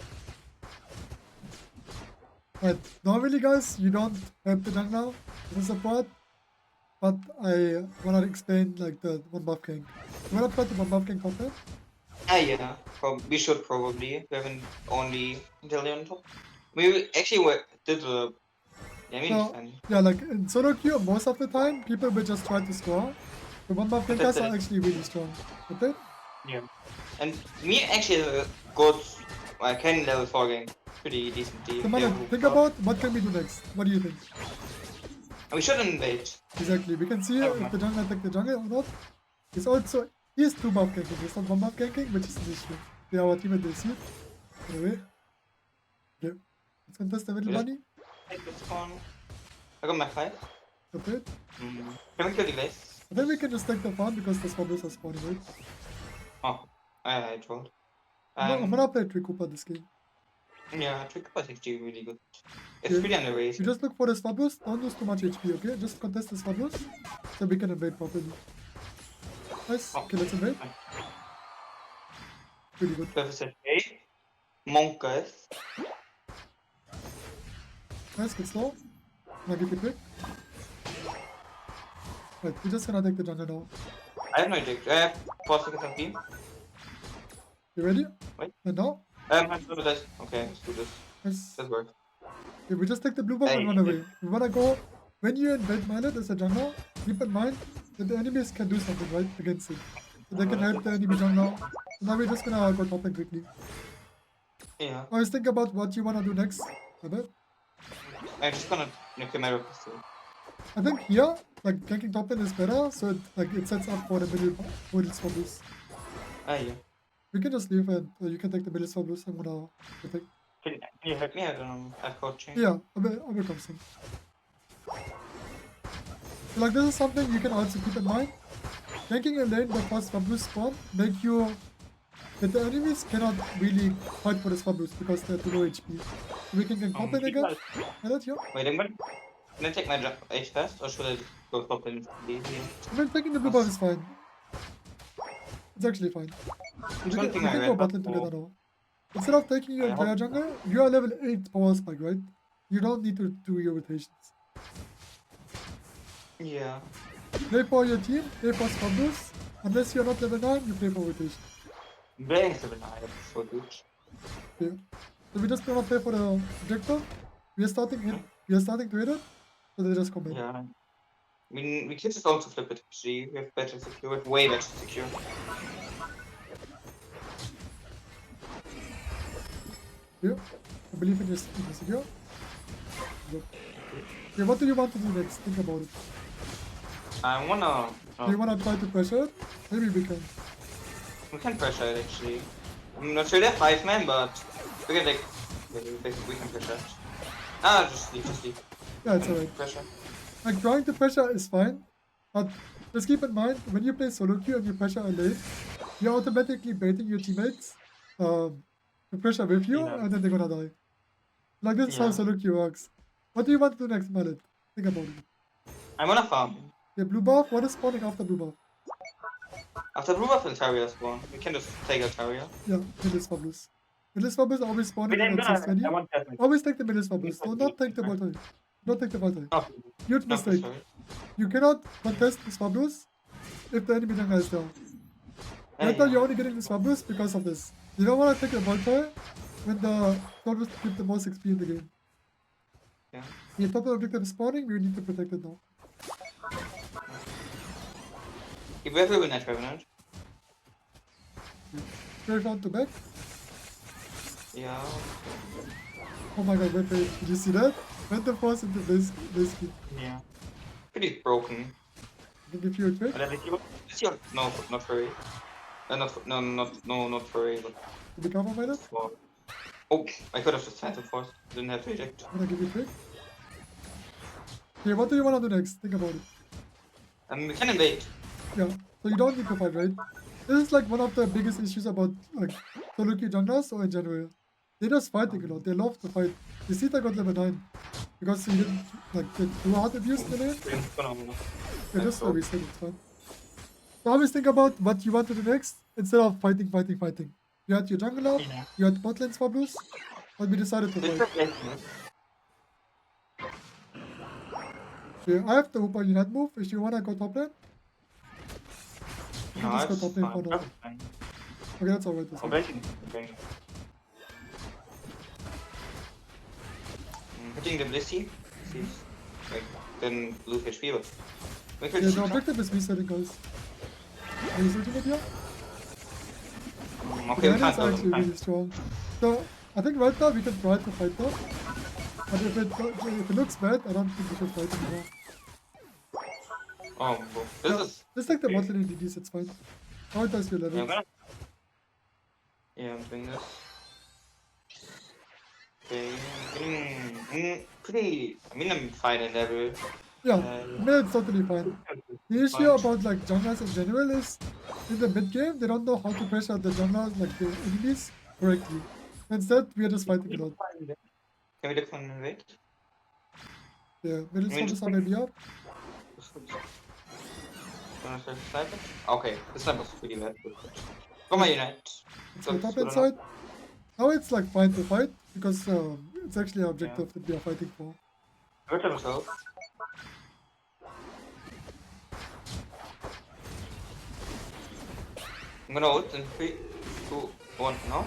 Speaker 1: But normally, guys, you don't have the jungler as a support. But I wanna explain like the one buff king. You wanna try the one buff king content?
Speaker 2: Yeah. We should probably. We haven't only Intelli on top. We actually did the. Yeah, I mean, it's
Speaker 1: So
Speaker 2: fine.
Speaker 1: yeah, like in solo queue, most of the time people will just try to score. The one buff
Speaker 2: But
Speaker 1: gankas
Speaker 2: that's
Speaker 1: are
Speaker 2: it.
Speaker 1: actually really strong. Okay?
Speaker 2: Yeah. And me actually has a good. I can level 4 game pretty decently.
Speaker 1: So
Speaker 2: If you
Speaker 1: Manan,
Speaker 2: have
Speaker 1: think
Speaker 2: a
Speaker 1: about what can we do next? What do you think?
Speaker 2: we shouldn't invade.
Speaker 1: Exactly. We can see
Speaker 2: Never
Speaker 1: if
Speaker 2: mind.
Speaker 1: the jungle attack the jungle or not. It's also he's two buff ganking. It's not one buff ganking, which is an issue. Yeah, our teammate will see it. Anyway. Okay. Let's contest the middle
Speaker 2: Just
Speaker 1: bunny.
Speaker 2: take this one. I got my 5.
Speaker 1: Okay.
Speaker 2: Can we kill the glaze?
Speaker 1: I think we can just take the farm because the swabbles are spawning, right?
Speaker 2: Oh, I trolled.
Speaker 1: I'm gonna play Trick Cooper this game.
Speaker 2: Yeah, Trick is actually really good. It's
Speaker 1: Okay.
Speaker 2: pretty underrated.
Speaker 1: You just look for the Swablos, don't lose too much HP, okay? Just contest the Swablos so we can invade properly. Nice.
Speaker 2: Oh.
Speaker 1: Okay, let's invade. Pretty good.
Speaker 2: Professor J. Monkus.
Speaker 1: Nice, good slow. Now give you quick. Right, we're just gonna take the jungle now.
Speaker 2: I have no eject. I have 4 seconds of beam.
Speaker 1: You ready?
Speaker 2: Wait.
Speaker 1: And now?
Speaker 2: Let's do this. Okay, let's do this.
Speaker 1: Nice.
Speaker 2: This works.
Speaker 1: Okay, we just take the blue buff and run away. We wanna go. When you invade Milet as a jungler, keep in mind that the enemies can do something, right? Against it. So they can help the enemy jungler. So now we're just gonna go top lane quickly.
Speaker 2: Yeah.
Speaker 1: Always think about what you wanna do next. Okay?
Speaker 2: I'm just gonna nuke my pistol.
Speaker 1: I think here, like ganking top lane is better, so it sets up for the middle swabbles.
Speaker 2: Yeah.
Speaker 1: We can just leave and you can take the middle swap loose. I'm gonna protect.
Speaker 2: Can you help me? I don't know. I've coaching.
Speaker 1: Yeah, I will come soon. So like this is something you can also keep in mind. Ganking a lane the first swap loose spawn make you that the enemies cannot really fight for the swap loose because they're too low HP. So we can get top lane again. And that's here.
Speaker 2: Wait, can I take my jump H fast or should I just go top lane?
Speaker 1: I mean, taking the blue buff is fine. It's actually fine. We can go bot lane together now. Instead of taking your entire jungle, you are level 8 power spike, right? You don't need to do your rotations.
Speaker 2: Yeah.
Speaker 1: Play for your team, play for swap loose. Unless you're not level 9, you play for rotation.
Speaker 2: Very level 9, that's so good.
Speaker 1: Yeah. So we just gonna play for the objective. We are starting to hit it. So they just come in.
Speaker 2: Yeah. I mean, we can just also flip it actually. We have better secure, we have way better secure.
Speaker 1: Yeah. I believe in this secure. Okay, what do you want to do next? Think about it.
Speaker 2: I wanna...
Speaker 1: Do you wanna try to pressure it? Maybe we can.
Speaker 2: We can pressure it actually. I'm not sure they're 5-man, but we can like... We can pressure it. Ah, just leave.
Speaker 1: Yeah, it's alright.
Speaker 2: Pressure.
Speaker 1: Like trying to pressure is fine, but just keep in mind when you play SoloQ and you pressure a lane, you're automatically baiting your teammates to pressure with you, and then they're gonna die. Like this is how SoloQ works. What do you want to do next, Mallet? Think about it.
Speaker 2: I'm gonna farm.
Speaker 1: Yeah, blue buff. What is spawning after blue buff?
Speaker 2: After blue buff, Altaria spawn. We can just take Altaria.
Speaker 1: Yeah, middle swabblers. Middle swabblers always spawning in 620. Always take the middle swabblers. Do not take the bottom. Don't take the bottom. Huge mistake. You cannot contest the swabblers if the enemy jungle is down. Right now you're only getting the swabblers because of this. You don't want to take the bottom when the swabblers give the most XP in the game.
Speaker 2: Yeah.
Speaker 1: The top objective is spawning, we need to protect it now.
Speaker 2: If we have a Night Revenant.
Speaker 1: Very fun to back.
Speaker 2: Yeah.
Speaker 1: Oh my god, wait, did you see that? Went the force into this key.
Speaker 2: Yeah. Pretty broken.
Speaker 1: I can give you a trick.
Speaker 2: No, not furry. Not furry, but...
Speaker 1: Did you cover by that?
Speaker 2: Oh, I could have just Phantom Force. Didn't have to eject.
Speaker 1: I'm gonna give you a trick. Okay, what do you wanna do next? Think about it.
Speaker 2: We can invade.
Speaker 1: Yeah, so you don't need to fight, right? This is like one of the biggest issues about like SoloQ junglers or in general. They just fighting a lot. They love to fight. You see, I got level 9 because he didn't like get too hard abuse in the lane. Yeah, just a reset. It's fine. So always think about what you want to do next instead of fighting. You had your jungler, you had bot lane swabblers, but we decided to fight. Yeah, I have the Hooper unit move. If you wanna go top lane, you can just go top lane for now. Okay, that's alright.
Speaker 2: Hitting the Blissey. Then lose HP, but...
Speaker 1: Yeah, the objective is resetting, guys. Are you searching it here?
Speaker 2: Okay,
Speaker 1: the is actually really strong. So, I think right now we can try to fight them. But if it looks bad, I don't think we should fight anymore.
Speaker 2: Oh, well,
Speaker 1: Let's take the bot lane in DDs, it's fine. Prioritize your levels.
Speaker 2: Yeah, I'm doing this. Okay, I'm fine in level.
Speaker 1: Yeah, it's totally fine. The issue about like junglers in general is in the mid game they don't know how to pressure the junglers like the enemies correctly. Instead we are just fighting a lot.
Speaker 2: Can we look for an invade?
Speaker 1: Yeah, middle swabblers are maybe up.
Speaker 2: Okay, this time was pretty bad. Come on, Unite.
Speaker 1: Let's go top inside. Now it's like fine to fight because it's actually an objective that we are fighting for.
Speaker 2: Hurt himself. I'm gonna ult in 3, 2, 1 now.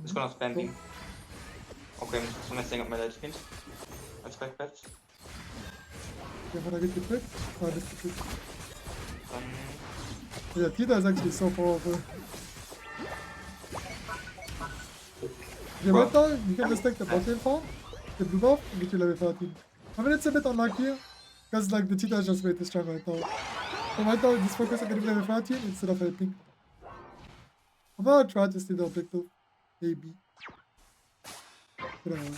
Speaker 2: Just gonna spam beam. Okay, I'm just messing up my light skins. That's quite bad.
Speaker 1: Okay, when I get the trick, this the trick. Yeah, Tita is actually so powerful. Okay, right now you can just take the bot lane farm, the blue buff, and get you level 13. I mean, it's a bit unlucky because like the Cheetah is just way too strong right now. So right now just focus on getting level 13 instead of helping. I'm gonna try to steal the objective. Maybe. Whatever.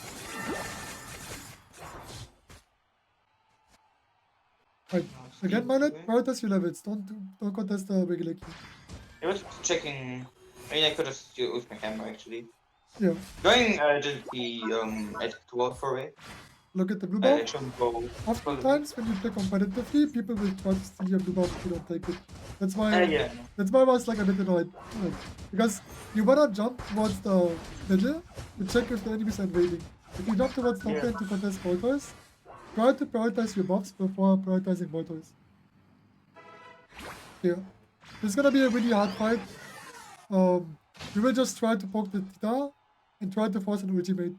Speaker 1: Right. Again, Milet, prioritize your levels. Don't contest the regular queue.
Speaker 2: I was checking. I mean, I could have used my camera actually.
Speaker 1: Yeah.
Speaker 2: Going just the to for it.
Speaker 1: Look at the blue
Speaker 2: I
Speaker 1: buff.
Speaker 2: shouldn't go.
Speaker 1: Oftentimes, when you play competitively, people will try to steal your blue buff if you don't take it. That's why.
Speaker 2: Yeah.
Speaker 1: That's why I was like a bit annoyed. Because you wanna jump towards the middle to check if the enemies are invading. If you jump towards top lane to contest Voltoise, try to prioritize your buffs before prioritizing Voltoise. Yeah. It's gonna be a really hard fight. We will just try to poke the Tita and try to force an ultimate.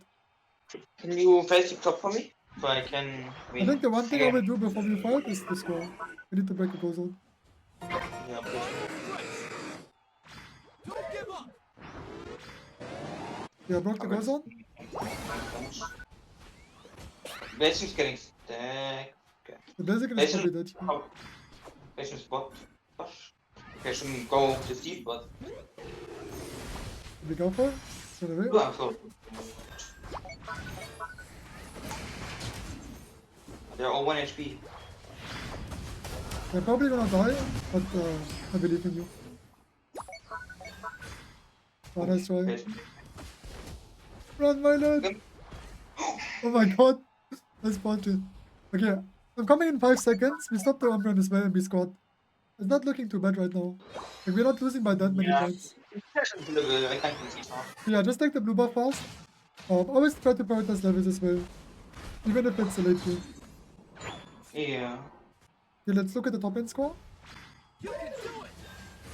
Speaker 2: Can you face the top for me? So I can.
Speaker 1: I think the one thing I will do before we fight is to score. We need to break a go zone.
Speaker 2: Yeah,
Speaker 1: Yeah, broke the go zone.
Speaker 2: Blaziken's getting stacked.
Speaker 1: The Blaziken is probably dead.
Speaker 2: Blaziken's spot. Okay, I shouldn't go this deep, but.
Speaker 1: Did we go for it? Run away.
Speaker 2: Yeah, so. They're all 1 HP.
Speaker 1: They're probably gonna die, but I believe in you. Oh, nice try. Run, my lord! Oh my god! That's bullshit. Okay, I'm coming in 5 seconds. We stopped the Umbreon as well and we scored. It's not looking too bad right now. Like, we're not losing by that many points. Yeah, just take the blue buff fast. Always try to prioritize levels as well. Even if it's a late game.
Speaker 2: Yeah.
Speaker 1: Okay, let's look at the top end score.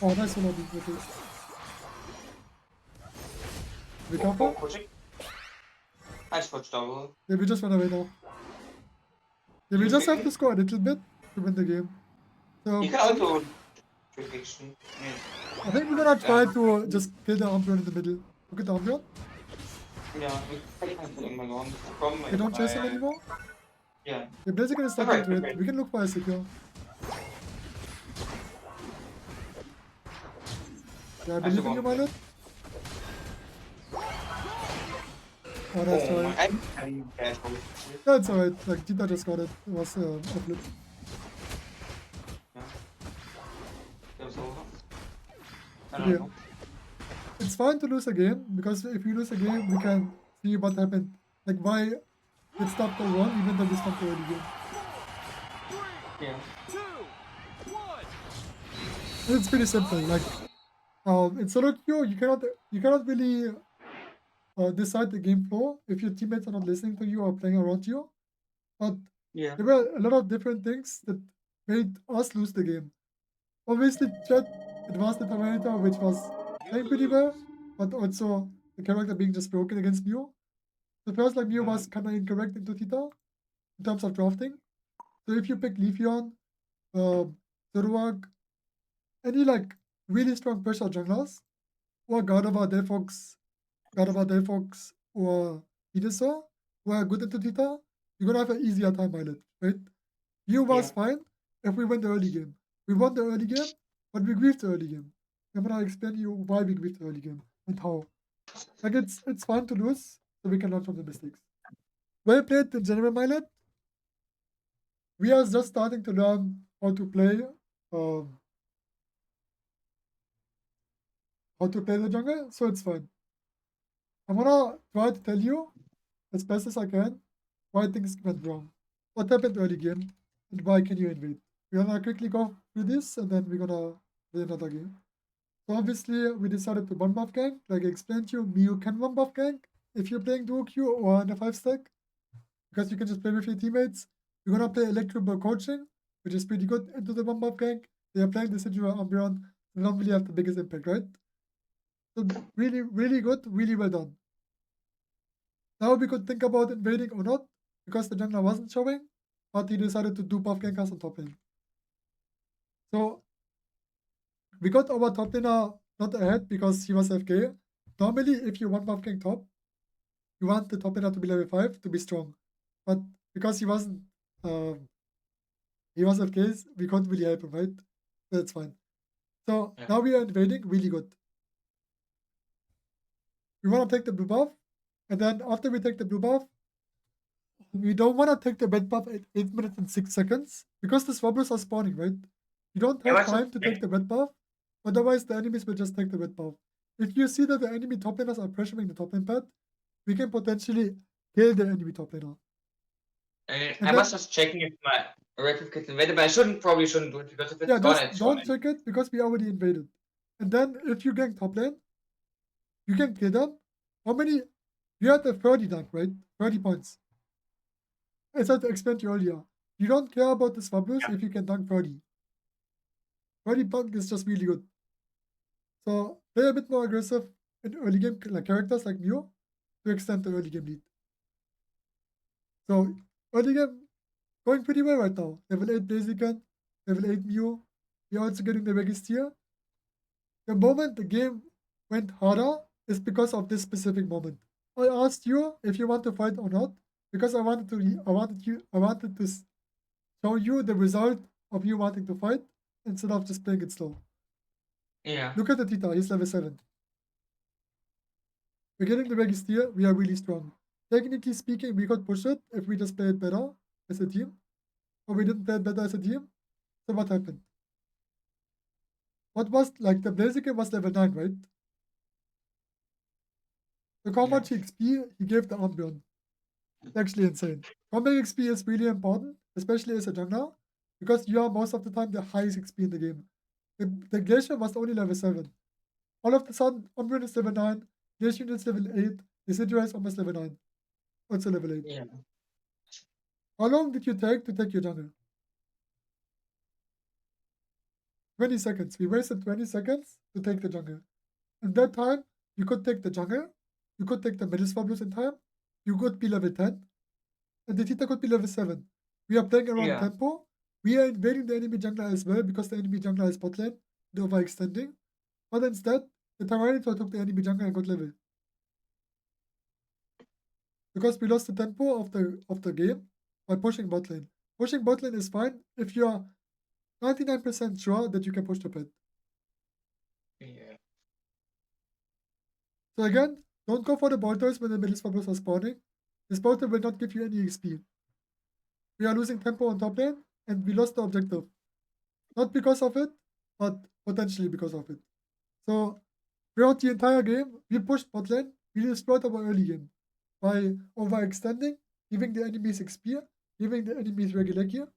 Speaker 1: Oh, nice one. Okay. We come for?
Speaker 2: Nice touch double.
Speaker 1: Yeah, we just run away now. Yeah, we just have to score a little bit to win the game. So,
Speaker 2: you can also prediction.
Speaker 1: I think we're gonna try to just kill the Umbreon in the middle. Look at the Umbreon.
Speaker 2: Yeah,
Speaker 1: We don't chase him anymore.
Speaker 2: Yeah.
Speaker 1: The Blaziken is stuck into it. We can look for a secure. Yeah, I believe in you, Milet. Oh, that's right. That's alright. Like, Tita just got it. It was a flip. Yeah. It's fine to lose a game, because if you lose a game, we can see what happened. Like, why it stopped go wrong, even though we stopped the early game.
Speaker 2: Yeah.
Speaker 1: It's pretty simple. Like, in SoloQ, you cannot really decide the game flow if your teammates are not listening to you or playing around you. But
Speaker 2: Yeah.
Speaker 1: there were a lot of different things that made us lose the game. Obviously, Chet advanced the Terminator, which was playing pretty well, but also the character being just broken against Mew. The first like Mew was kind of incorrect into Tita in terms of drafting. So if you pick Leafeon, Zoroark, any like really strong pressure junglers, or Delphox, or Venusaur, who are good into Tita, you're gonna have an easier time on it, right? Mew was fine if we win the early game. We won the early game, but we griefed the early game. I'm gonna explain you why we griefed the early game and how. Like it's fun to lose, so we can learn from the mistakes. Well played in general, Milet. We are just starting to learn how to play the jungle, so it's fine. I'm gonna try to tell you as best as I can why things went wrong. What happened early game and why can you invade? We're gonna quickly go through this and then we're gonna play another game. So obviously we decided to one buff gank. Like I explained to you, Mew can one buff gank if you're playing duo Q or in a 5-stack. Because you can just play with your teammates. We're gonna play Electrical Coaching, which is pretty good into the one buff gank. They are playing the Scyther Umbreon, they don't really have the biggest impact, right? So really, really good, really well done. Now we could think about invading or not, because the jungler wasn't showing, but he decided to do buff gank us on top lane. So we got our top laner not ahead because he was FK. Normally, if you want buff gank top, you want the top laner to be level 5 to be strong. But because he wasn't, he was FK, we couldn't really help him, right? That's fine. So now we are invading really good. we want to take the blue buff, and then after we take the blue buff, we don't want to take the red buff at 8 minutes and 6 seconds because the Swabblers are spawning, right? You don't have time to take the red buff, otherwise the enemies will just take the red buff. If you see that the enemy top laners are pressuring the top lane pad, we can potentially kill the enemy top laner.
Speaker 2: I was just checking if my record gets invaded, but I probably shouldn't do it because if it's gone, it's
Speaker 1: don't
Speaker 2: gone.
Speaker 1: check it because we already invaded. And then if you gank top lane, you can kill them. How many? You had a 30 dunk, right? 30 points. As I explained to you earlier, you don't care about the Swabblers if you can dunk 30. 30 dunk is just really good. So play a bit more aggressive in early game like characters like Mew to extend the early game lead. So early game going pretty well right now. Level 8 Blaziken, level 8 Mew. We're also getting the Registeer. The moment the game went harder is because of this specific moment. I asked you if you want to fight or not because I wanted to show you the result of you wanting to fight instead of just playing it slow.
Speaker 2: Yeah.
Speaker 1: Look at the Tita, he's level 7. We're getting the Registeer, we are really strong. Technically speaking, we could push it if we just play it better as a team. But we didn't play it better as a team. So what happened? What was, like, the Blaziken was level 9, right? Look how much XP he gave the Umbreon. It's actually insane. Combat XP is really important, especially as a jungler, because you are most of the time the highest XP in the game. The Glacier was only level 7. All of a sudden, Umbreon is level 9, Glacier is level 8, the Scyther is almost level 9. Also level 8.
Speaker 2: Yeah.
Speaker 1: How long did you take to take your jungle? 20 seconds. We wasted 20 seconds to take the jungle. In that time, you could take the jungle, you could take the middle Swabblers in time, you could be level 10, and the Tita could be level 7. We are playing around tempo. We are invading the enemy jungler as well because the enemy jungler is bot lane, the overextending. But instead, the Tyranitar took the enemy jungler and got level. Because we lost the tempo of the game by pushing bot lane. Pushing bot lane is fine if you are 99% sure that you can push the pit.
Speaker 2: Yeah.
Speaker 1: So again, don't go for the bolters when the middle Swabblers are spawning. This bolter will not give you any XP. We are losing tempo on top lane, and we lost the objective. Not because of it, but potentially because of it. So, throughout the entire game, we pushed bot lane, we destroyed our early game by overextending, giving the enemies XP, giving the enemies regular gear.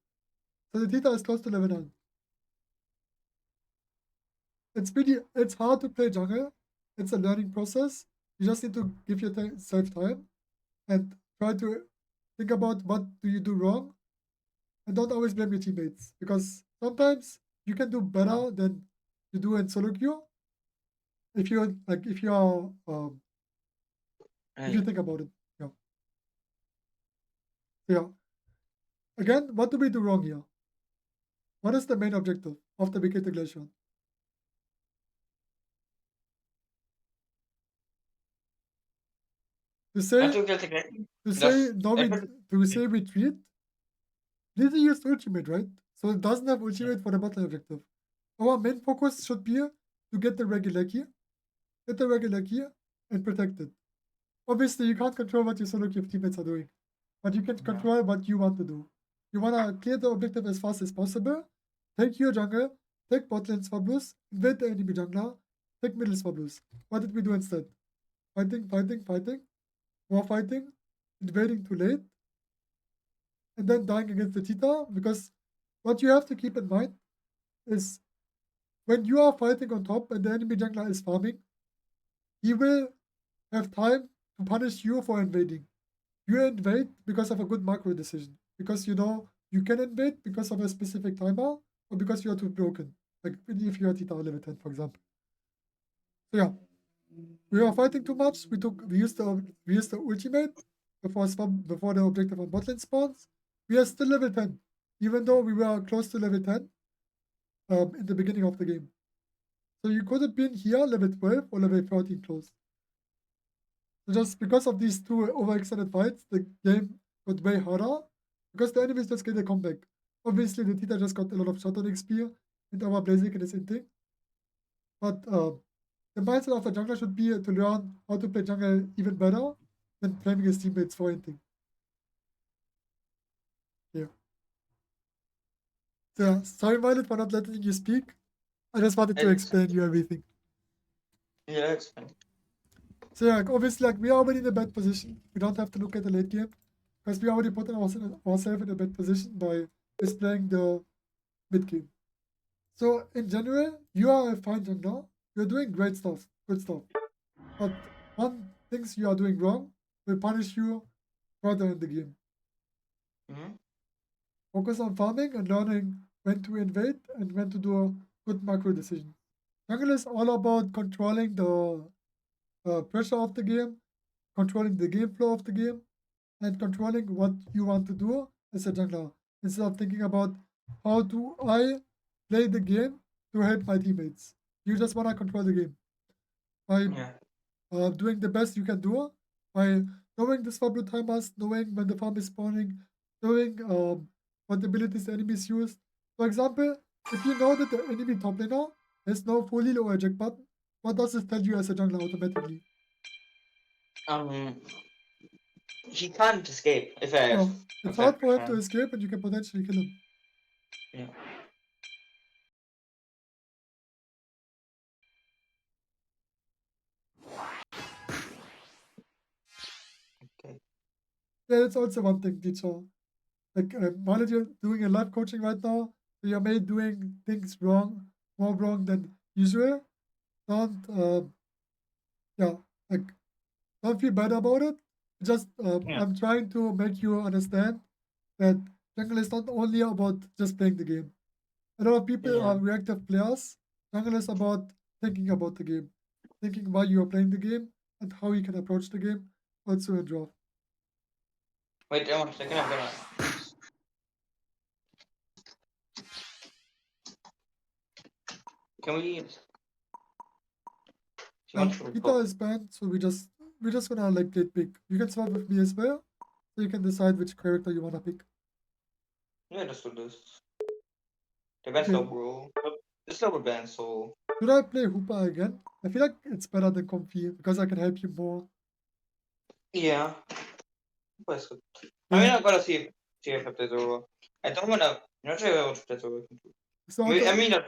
Speaker 1: So the Tita is close to level 9. It's hard to play jungle. It's a learning process. You just need to give yourself time and try to think about what do you do wrong, and don't always blame your teammates because sometimes you can do better than you do in SoloQ if you if you think about it. Yeah. Yeah. Again, what do we do wrong here? What is the main objective of the big integration? To say retreat, Lizzie used ultimate, right? So it doesn't have ultimate for the bottom objective. Our main focus should be to get the regular key, and protect it. Obviously, you can't control what your solo queue teammates are doing, but you can control what you want to do. You want to clear the objective as fast as possible, take your jungle, take bot lane Swabblers, invade the enemy jungler, take middle Swabblers. What did we do instead? Fighting, more fighting, invading too late, and then dying against the Tita, because what you have to keep in mind is when you are fighting on top and the enemy jungler is farming, he will have time to punish you for invading. You invade because of a good macro decision. Because you know you can invade because of a specific timer or because you are too broken. Like if you are Tita level 10, for example. So yeah. We were fighting too much. We used the ultimate before the objective on botlane spawns. We are still level 10. Even though we were close to level 10 in the beginning of the game. So you could have been here level 12 or level 13 close. So just because of these two overextended fights, the game got way harder because the enemies just get a comeback. Obviously, the Tita just got a lot of shutdown XP and our Blaziken is inting. But the mindset of a jungler should be to learn how to play jungle even better than blaming his teammates for anything. Yeah. So yeah, sorry, Violet, for not letting you speak. I just wanted to explain you everything.
Speaker 2: Yeah, it's fine.
Speaker 1: So yeah, obviously, like we are already in a bad position. We don't have to look at the late game because we already put ourselves in a bad position by displaying the mid game. So in general, you are a fine jungler. You're doing great stuff, good stuff. But one things you are doing wrong will punish you further in the game.
Speaker 2: Mm-hmm.
Speaker 1: Focus on farming and learning when to invade and when to do a good macro decision. Jungle is all about controlling the pressure of the game, controlling the game flow of the game, and controlling what you want to do as a jungler instead of thinking about how do I play the game to help my teammates. You just want to control the game by doing the best you can do, by knowing the swap timers, knowing when the farm is spawning, knowing what abilities the enemies use. For example, if you know that the enemy top laner has no full heal or eject button, what does this tell you as a jungler automatically?
Speaker 2: He can't escape if I have.
Speaker 1: It's hard for him to escape, and you can potentially kill him.
Speaker 2: Yeah. Okay.
Speaker 1: Yeah, that's also one thing, teacher. Like, while you're doing a live coaching right now, so you're maybe doing things wrong, more wrong than usual. Don't, yeah, like, don't feel bad about it. Just, I'm trying to make you understand that jungle is not only about just playing the game. A lot of people are reactive players. Jungle is about thinking about the game, thinking why you are playing the game and how you can approach the game, also in draw.
Speaker 2: Wait, 1 second, I'm gonna. Can we?
Speaker 1: Peter is banned, so we're just gonna like play pick. You can swap with me as well, so you can decide which character you wanna pick.
Speaker 2: Yeah, let's do this. The band's low, bro. It's lower band, so.
Speaker 1: Should I play Hoopa again? I feel like it's better than Comfy because I can help you more.
Speaker 2: Yeah. That's good. I mean, I'm gonna see if I play Zoroark. I don't wanna. I'm not sure if I want to play Zoroark.
Speaker 1: So
Speaker 2: I mean, I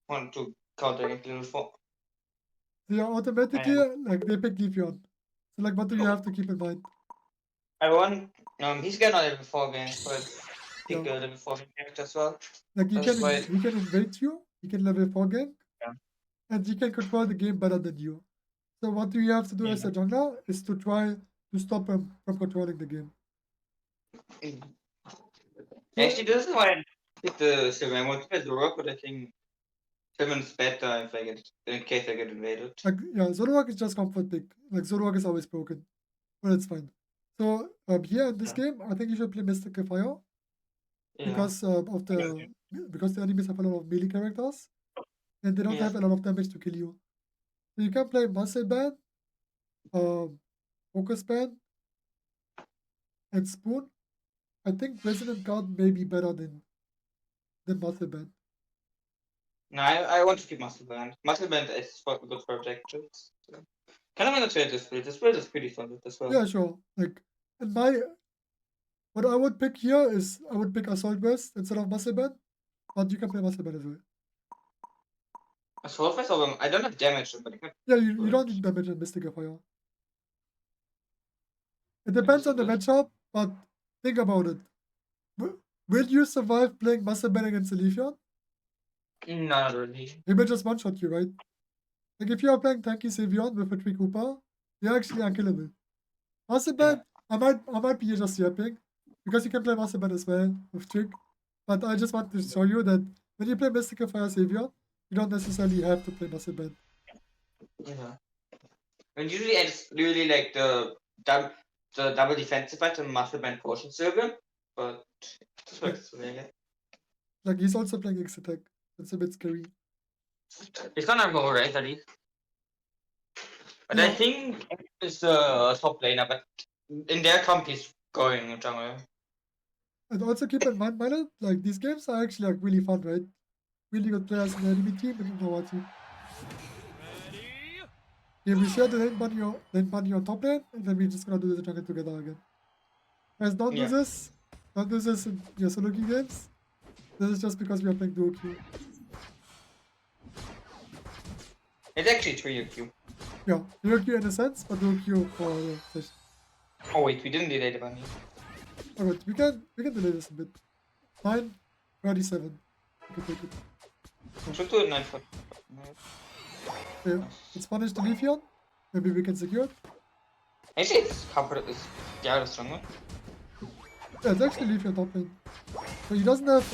Speaker 2: want to counter a little for.
Speaker 1: they are automatically like they pick Leafeon. So like, what do you have to keep in mind?
Speaker 2: I want. He's getting on level 4 games, so I pick a level 4 character as well.
Speaker 1: Like he can invade you. He can level 4 gank.
Speaker 2: Yeah.
Speaker 1: And he can control the game better than you. So what do you have to do as a jungler is to try to stop him from controlling the game.
Speaker 2: Actually, this is why I picked the 7. I want to play Zoroark, but I think 7's better if I get in case I get invaded.
Speaker 1: Like yeah, Zoroark is just comfort pick. Like Zoroark is always broken, but it's fine. So here in this game, I think you should play Mystical Fire because because the enemies have a lot of melee characters and they don't have a lot of damage to kill you. So you can play Muscle Band, Focus Band, and Spoon. I think Resonant Guard may be better than Muscle Band.
Speaker 2: No, I want to keep Muscle Band. Muscle Band is good for objectives. So. Kind of want to trade this build. This build is pretty fun as well.
Speaker 1: Yeah, sure. Like, and what I would pick here is I would pick Assault Vest instead of Muscle Band, but you can play Muscle Band as well.
Speaker 2: Assault Vest, I don't have damage, but I can.
Speaker 1: Yeah, you don't need damage in Mystical Fire. It depends on the matchup, but think about it. Will you survive playing Muscle Band against Leafeon?
Speaker 2: No, not really.
Speaker 1: He will just one-shot you, right? Like if you are playing tanky Savion with a Trick Hooper, you're actually unkillable. Muscle Band, I might be just yapping, because you can play Muscle Band as well with Trick. But I just want to show you that when you play Mystical Fire Savior, you don't necessarily have to play Muscle Band.
Speaker 2: Yeah. And usually it's really like the double defensive item Muscle Band Potion Silver, but this works really.
Speaker 1: Like he's also playing X attack. That's a bit scary.
Speaker 2: He's gonna go right at least. But I think it's the top laner, but in their comp he's going jungle.
Speaker 1: And also keep in mind, Milo, like these games are actually like really fun, right? Really good players in the enemy team and in our team. Yeah, we share the lane bunny on top lane, and then we're just gonna do the jungle together again. Guys, don't do
Speaker 2: Yeah.
Speaker 1: this. Don't do this in your SoloQ games. This is just because we are playing duo queue.
Speaker 2: It's actually 3Q.
Speaker 1: Yeah, duo queue in a sense, but duo queue for the session.
Speaker 2: Oh wait, we didn't delay the bunny.
Speaker 1: Alright, we can delay this a bit. 9:37. We can take it.
Speaker 2: Should do it 9
Speaker 1: Okay, let's punish the Leafeon. Maybe we can secure it.
Speaker 2: Actually, it's covered. Yeah, that's stronger.
Speaker 1: Yeah, it's actually Leafeon top lane. So he doesn't have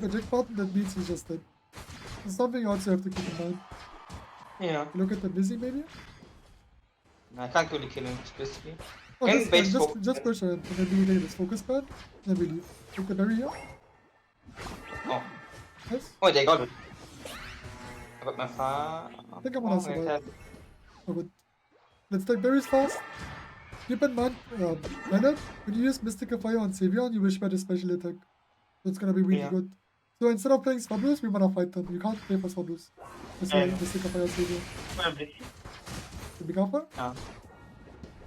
Speaker 1: eject button, that means he's just dead. It's something you also have to keep in mind.
Speaker 2: Yeah.
Speaker 1: Look at the busy maybe.
Speaker 2: I can't really kill him explicitly.
Speaker 1: Oh,
Speaker 2: Can
Speaker 1: just,
Speaker 2: base
Speaker 1: just push him, and then we take this focus pad, then we leave. Take the berry here.
Speaker 2: Oh.
Speaker 1: Nice.
Speaker 2: Oh, they got it. I got my far.
Speaker 1: I think I'm gonna survive. Oh, good. Let's take berries fast. Keep in mind, Leonard, when you use Mystical Fire on Savion, you wish by the special attack. So it's gonna be really good. So instead of playing Swablues, we wanna fight them. You can't play for Swablues. Just play Mystical Fire Savion. Be careful.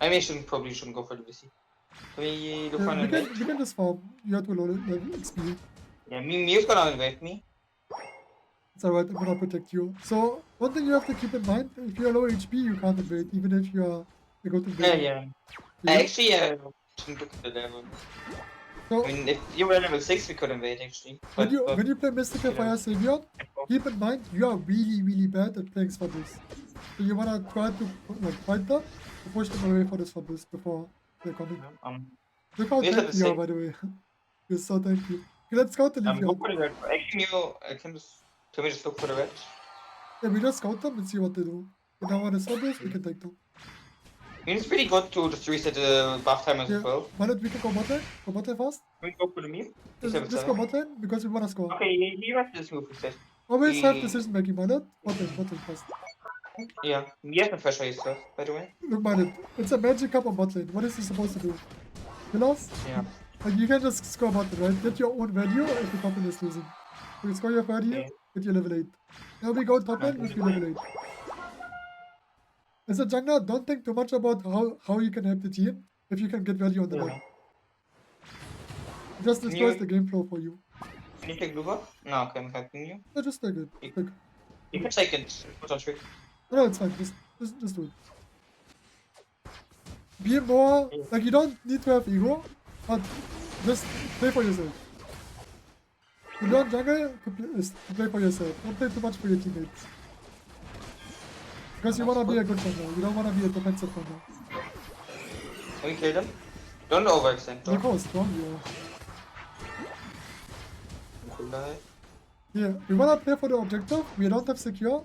Speaker 2: I may probably shouldn't go for the VC. Can we look for an invade?
Speaker 1: We can just farm. You have to low level XP.
Speaker 2: Yeah, Mew's gonna invade me.
Speaker 1: It's alright, I'm gonna protect you. So, one thing you have to keep in mind, if you're low HP, you can't invade, even if you go to invade.
Speaker 2: Yeah. Actually, shouldn't look at the level.
Speaker 1: So,
Speaker 2: I mean, if you were level 6, we could invade actually.
Speaker 1: When you play Mystical Fire Savion, keep in mind, you are really bad at playing Swablues. So you wanna try to fight them, to push them away for the Swablues before they're coming. Look how tanky you are, by the way. You're so tanky. Okay, let's scout the Leafeon.
Speaker 2: Actually, can we just look for the red?
Speaker 1: Yeah, we just scout them and see what they do. If they want to Swablues, we can take them.
Speaker 2: I mean, it's pretty good to just reset the buff time as well.
Speaker 1: Why don't we can go bot lane? Go bot lane fast?
Speaker 2: Can we go for the Mew?
Speaker 1: Just go bot lane, because we wanna score.
Speaker 2: Okay, he has this move instead.
Speaker 1: Always have decision making, Mallet. Bot lane fast.
Speaker 2: Yeah, he has no pressure yourself, by the way.
Speaker 1: Look, Mallet, it's a magic cup on bot lane. What is he supposed to do? Kill us?
Speaker 2: Yeah.
Speaker 1: Like, you can just score bot lane, right? Get your own value if the top lane is losing. You can score your value, get your level 8. Now we go top lane with your level 8. As a jungler, don't think too much about how you can help the team if you can get value on the lane. It just destroys the game flow for you.
Speaker 2: Can you take blue buff? No, okay, I'm helping you.
Speaker 1: No, just take it.
Speaker 2: You can take it. Put on trick.
Speaker 1: No, it's fine. Just do it. Be more like, you don't need to have ego, but just play for yourself. You learn jungle to play for yourself. Don't play too much for your teammates. Because you wanna be a good jungler. You don't wanna be a defensive jungler.
Speaker 2: Can we kill them? Don't overextend.
Speaker 1: Look how strong you are. Yeah, we wanna play for the objective. We don't have secure.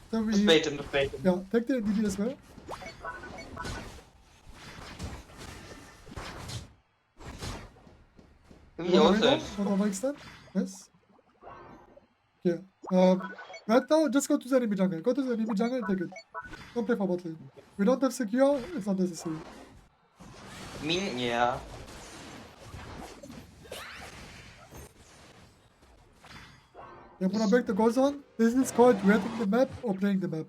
Speaker 1: So we
Speaker 2: just bait him.
Speaker 1: Yeah, take the DD as well.
Speaker 2: He also
Speaker 1: What overextend? Yes. Okay. Right now, just go to the enemy jungle. Go to the enemy jungle and take it. Don't play for bot lane. We don't have secure. It's not necessary.
Speaker 2: I mean, yeah.
Speaker 1: I'm gonna break the goal zone. This is called reading the map or playing the map.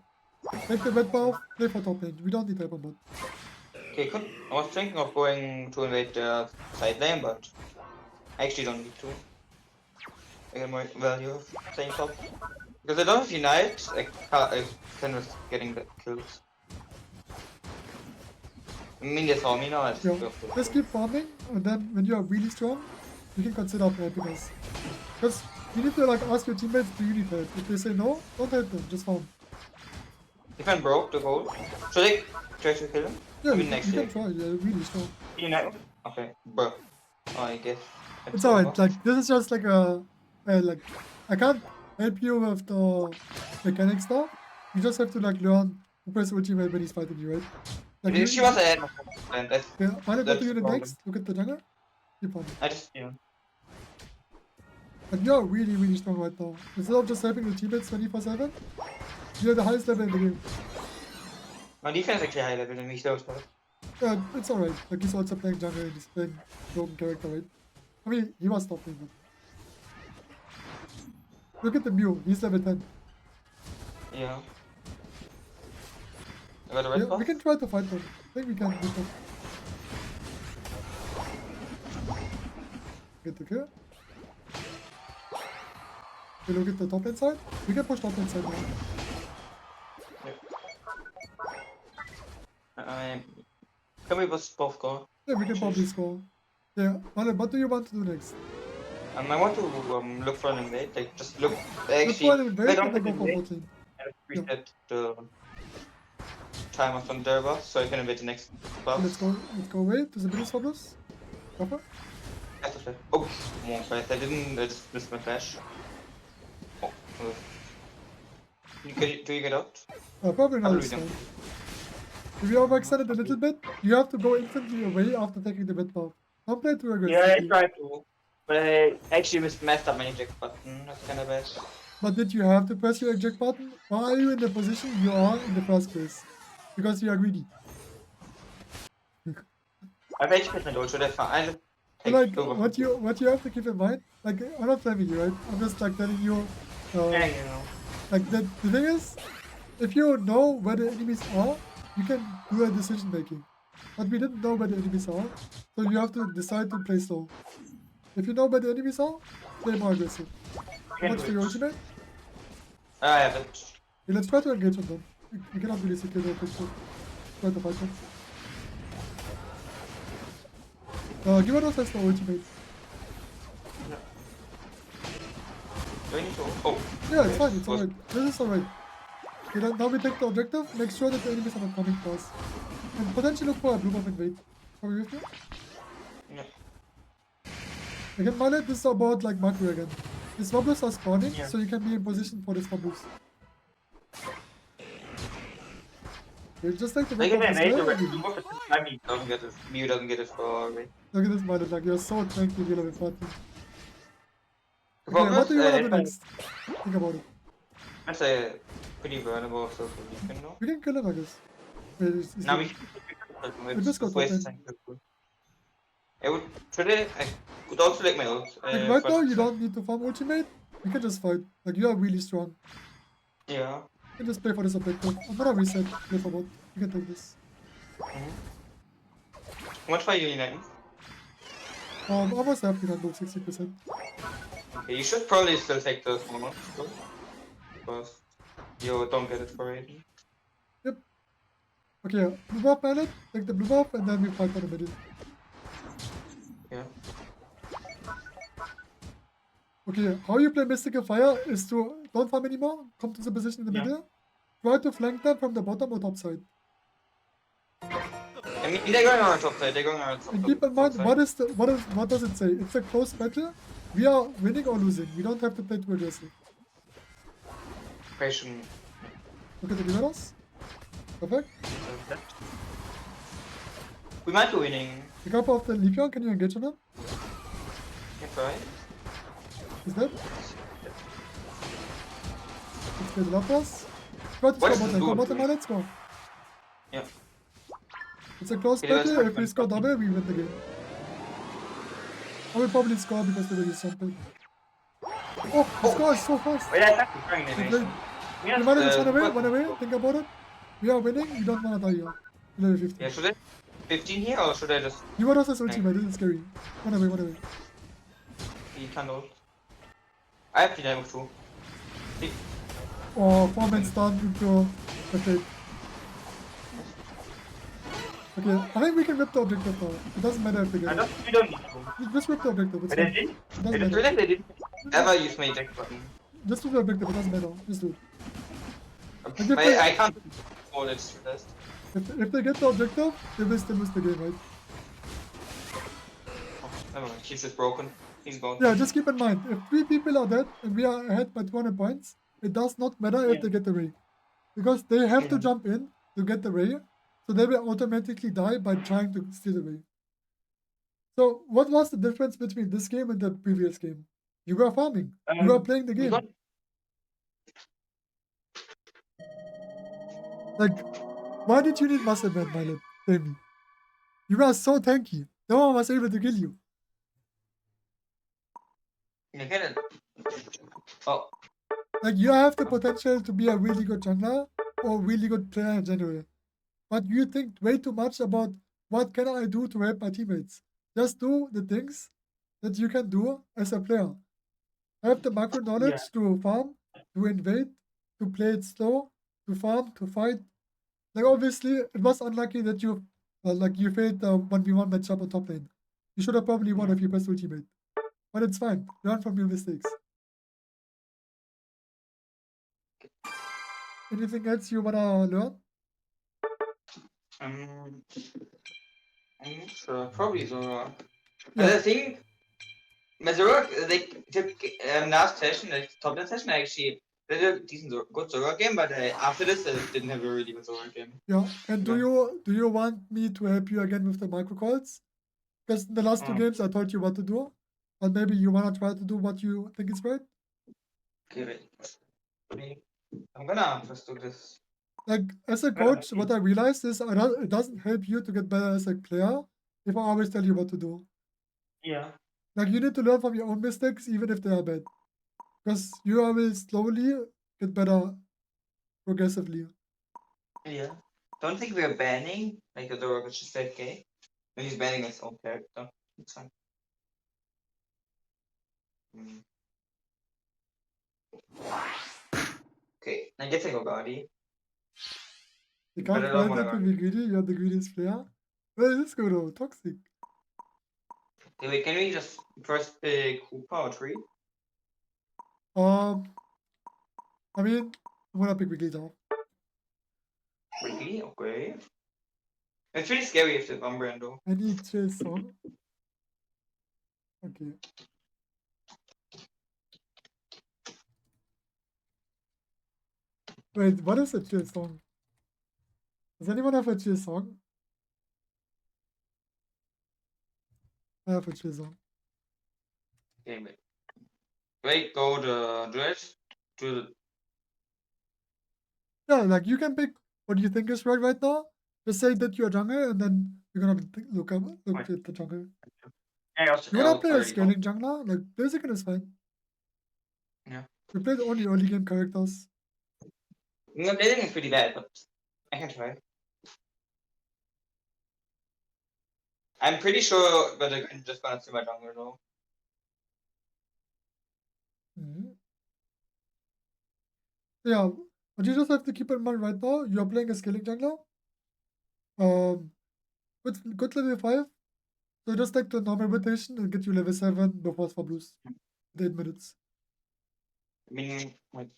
Speaker 1: Take the red buff, play for top lane. We don't need help on bot.
Speaker 2: Okay, good. I was thinking of going to invade the side lane, but I actually don't need to. I get more value of playing top. Because I don't have Unite, I can risk getting the kills. I mean, they saw me now, I just go for it.
Speaker 1: Just keep farming, and then when you are really strong, you can consider helping us. Because you need to ask your teammates, do you need help? If they say no, don't help them, just farm.
Speaker 2: If I broke the goal, should I try to kill him?
Speaker 1: Yeah,
Speaker 2: I mean,
Speaker 1: you can try, yeah, really strong.
Speaker 2: Unite? Okay, bro. Oh, I guess.
Speaker 1: It's alright, this is just I can't help you with the mechanic stuff. You just have to learn to press ultimate when he's fighting you, right?
Speaker 2: She was ahead of me.
Speaker 1: Yeah, Pilot, what do you do next? Look at the jungle. Keep on.
Speaker 2: I just,
Speaker 1: But you're really strong right now. Instead of just helping the teammates 24/7, you're the highest level in the game.
Speaker 2: My defense is actually higher level than me, so
Speaker 1: Yeah, it's alright. He's also playing jungle and he's playing broken character, right? I mean, he was top lane. Look at the Mew, he's level 10.
Speaker 2: Yeah. I got a red
Speaker 1: Yeah,
Speaker 2: buff.
Speaker 1: we can try to fight them. I think we can beat them. Get the kill. We look at the top lane side. We can push top lane side now.
Speaker 2: Can we both go?
Speaker 1: Yeah, we can probably score. Yeah, Male, what do you want to do next?
Speaker 2: I want to look for an invade. Like just look.
Speaker 1: Look for an
Speaker 2: Actually, if I
Speaker 1: invade
Speaker 2: don't
Speaker 1: and then
Speaker 2: get
Speaker 1: go for
Speaker 2: invade,
Speaker 1: bot lane.
Speaker 2: I reset the timer from their buff, so I can invade the next buff.
Speaker 1: Let's go away to the Venus Fabulous. Copper.
Speaker 2: That's a flash. Oh, more flash. I just missed my flash. Oh, do you get out?
Speaker 1: Probably not
Speaker 2: Probably
Speaker 1: this
Speaker 2: don't.
Speaker 1: time. If you overextended a little bit, you have to go instantly away after taking the mid buff. Don't play too aggressively.
Speaker 2: Yeah, I tried to, but I actually messed up my eject button. That's kind of bad.
Speaker 1: But did you have to press your eject button? Why are you in the position you are in the first place? Because you are greedy.
Speaker 2: I've actually put my ult, so that's fine. I just
Speaker 1: So
Speaker 2: take
Speaker 1: like,
Speaker 2: over.
Speaker 1: what you have to keep in mind, like, I'm not blaming you, right? I'm just like telling you,
Speaker 2: Yeah, you know.
Speaker 1: like the thing is, if you know where the enemies are, you can do a decision making. But we didn't know where the enemies are, so you have to decide to play slow. If you know where the enemies are, play more aggressive.
Speaker 2: Can
Speaker 1: What's
Speaker 2: do
Speaker 1: for your
Speaker 2: it.
Speaker 1: ultimate?
Speaker 2: I have it.
Speaker 1: Okay, let's try to engage on them. We cannot really secure their picture. Try to fight them. Give us has no ultimate.
Speaker 2: Do I need to? Oh.
Speaker 1: Yeah, it's fine, it's alright. This is alright. Okay, now we take the objective, make sure that the enemies are not coming to us. And potentially look for a blue buff invade. Are we with me?
Speaker 2: Yeah.
Speaker 1: Again, Mile, this is about like macro again. These bubbles are spawning,
Speaker 2: Yeah.
Speaker 1: so you can be in position for these bubbles. Okay, just like the
Speaker 2: Like
Speaker 1: mid
Speaker 2: if I
Speaker 1: buff
Speaker 2: made
Speaker 1: is
Speaker 2: the
Speaker 1: there.
Speaker 2: red buff, at the time you doesn't get it. Mew doesn't get it for me.
Speaker 1: Look at this, Mile, like you're so tanky, you're level 40.
Speaker 2: The
Speaker 1: Okay,
Speaker 2: problem
Speaker 1: what
Speaker 2: is,
Speaker 1: do you want to do
Speaker 2: if I-
Speaker 1: next? Think about it.
Speaker 2: That's a pretty vulnerable, so you can know.
Speaker 1: We can kill him, I guess. Wait,
Speaker 2: Now we
Speaker 1: just go top
Speaker 2: waste
Speaker 1: lane.
Speaker 2: time. I would today. I could also like my ult.
Speaker 1: Like right now, you don't need to farm ultimate. You can just fight. Like you are really strong.
Speaker 2: Yeah.
Speaker 1: You can just play for this objective. I'm gonna reset. Play for bot. You can take this.
Speaker 2: How much for you, United?
Speaker 1: Almost have been under 60%.
Speaker 2: Okay, you should probably still take those moments, because you don't get it for it.
Speaker 1: Yep. Okay, blue buff planet. Take the blue buff, and then we fight for the middle.
Speaker 2: Yeah.
Speaker 1: Okay, how you play Mystical Fire is to don't farm anymore. Come to the position in the
Speaker 2: Yeah.
Speaker 1: middle. Try to flank them from the bottom or top side.
Speaker 2: I mean, they're going on top side. They're going on top.
Speaker 1: And keep in mind, what does it say? It's a close battle. We are winning or losing. We don't have to play too aggressive.
Speaker 2: Patient.
Speaker 1: Look at the Gyarados. Perfect.
Speaker 2: We might be winning.
Speaker 1: Pick up of the Leafeon. Can you engage on him?
Speaker 2: Can try.
Speaker 1: Is that? Let's get Lapras. Try to
Speaker 2: What
Speaker 1: score
Speaker 2: is
Speaker 1: bottom. Go
Speaker 2: the
Speaker 1: bottom,
Speaker 2: dude?
Speaker 1: let's go.
Speaker 2: Yeah.
Speaker 1: It's a close
Speaker 2: Okay, let's
Speaker 1: battle.
Speaker 2: try
Speaker 1: If we
Speaker 2: to-
Speaker 1: score double, we win the game. I will probably score because they will use something. Oh, the score is so fast.
Speaker 2: Wait, that's actually trying
Speaker 1: Okay.
Speaker 2: animation.
Speaker 1: You want to just run away. Think about it. We are winning. You don't want to die here. Level 50.
Speaker 2: Yeah, should I 15 here or should I just
Speaker 1: Gyarados has ultimate. This is scary. Run away.
Speaker 2: be candled? I have the damage too.
Speaker 1: Oh, 4 men stun into the fate. Okay, I think we can rip the objective now. It doesn't matter if they get it.
Speaker 2: We don't need to.
Speaker 1: Just rip the objective. It's
Speaker 2: But I
Speaker 1: fine.
Speaker 2: did.
Speaker 1: It
Speaker 2: I
Speaker 1: doesn't
Speaker 2: just feel
Speaker 1: matter.
Speaker 2: like they didn't ever use my eject button.
Speaker 1: Just do the objective. It doesn't matter. Just do it.
Speaker 2: I can't hold it to this.
Speaker 1: If they get the objective, they will still lose the game, right?
Speaker 2: Oh, never mind. He's just broken. He's gone.
Speaker 1: Yeah, just keep in mind, if 3 people are dead and we are ahead by 200 points, it does not matter if they get the ray. Because they have to jump in to get the ray, so they will automatically die by trying to steal the ray. So, what was the difference between this game and the previous game? You were farming. You were playing the game. Like, why did you need Muscle Man, Violet? Tell me. You were so tanky. No one was able to kill you.
Speaker 2: You get it. Oh,
Speaker 1: Like, you have the potential to be a really good jungler or really good player in general. but you think way too much about what can I do to help my teammates. Just do the things that you can do as a player. Have the macro knowledge to farm, to invade, to play it slow, to farm, to fight. Like obviously, it was unlucky that you failed the 1v1 matchup on top lane. You should have probably won if you pressed ultimate. But it's fine. Learn from your mistakes. Anything else you wanna learn?
Speaker 2: I'm not sure. Probably Zoroark.
Speaker 1: Yeah.
Speaker 2: And I think Zoroark, like last session, like top 10 session, I actually did a decent good Zoroark game, but after this, I didn't have a really good Zoroark game.
Speaker 1: Yeah. And do you want me to help you again with the micro calls? Because in the last two games I told you what to do, and maybe you wanna try to do what you think is right.
Speaker 2: Okay, wait. I'm gonna just do this.
Speaker 1: Like as a coach, what I realized is it doesn't help you to get better as a player if I always tell you what to do.
Speaker 2: Yeah.
Speaker 1: Like you need to learn from your own mistakes, even if they are bad, because you will slowly get better progressively.
Speaker 2: Yeah. Don't think we're banning like the Zoroark is just that gay. When he's banning his own character. It's fine. Okay, I guess I go Guardi.
Speaker 1: You can't find it to be greedy, you're the greediest player. Where is this go though? Toxic.
Speaker 2: Okay, wait, can we just first pick Hoopa or Tree?
Speaker 1: I mean, I'm gonna pick Wiggly now.
Speaker 2: Wiggly, okay. It's really scary if it's Umbreon though.
Speaker 1: I need chill song. Okay. Wait, what is a chill song? Does anyone have a chill song? I have a chill song.
Speaker 2: Okay, wait. Wait, go the Druid to the...
Speaker 1: Yeah, like you can pick what you think is right now. Just say that you're a jungle, and then you're gonna look at the jungle. You wanna play a scaling jungler? Like Blaziken is fine.
Speaker 2: Yeah.
Speaker 1: We played only early game characters.
Speaker 2: No, Blaziken is pretty bad, but I can try. I'm pretty sure that I'm just gonna see my jungler though.
Speaker 1: Yeah, but you just have to keep in mind right now, you're playing a scaling jungler. With good level 5. So just take the normal rotation and get you level 7 before for blues. In 8 minutes.
Speaker 2: I mean, wait.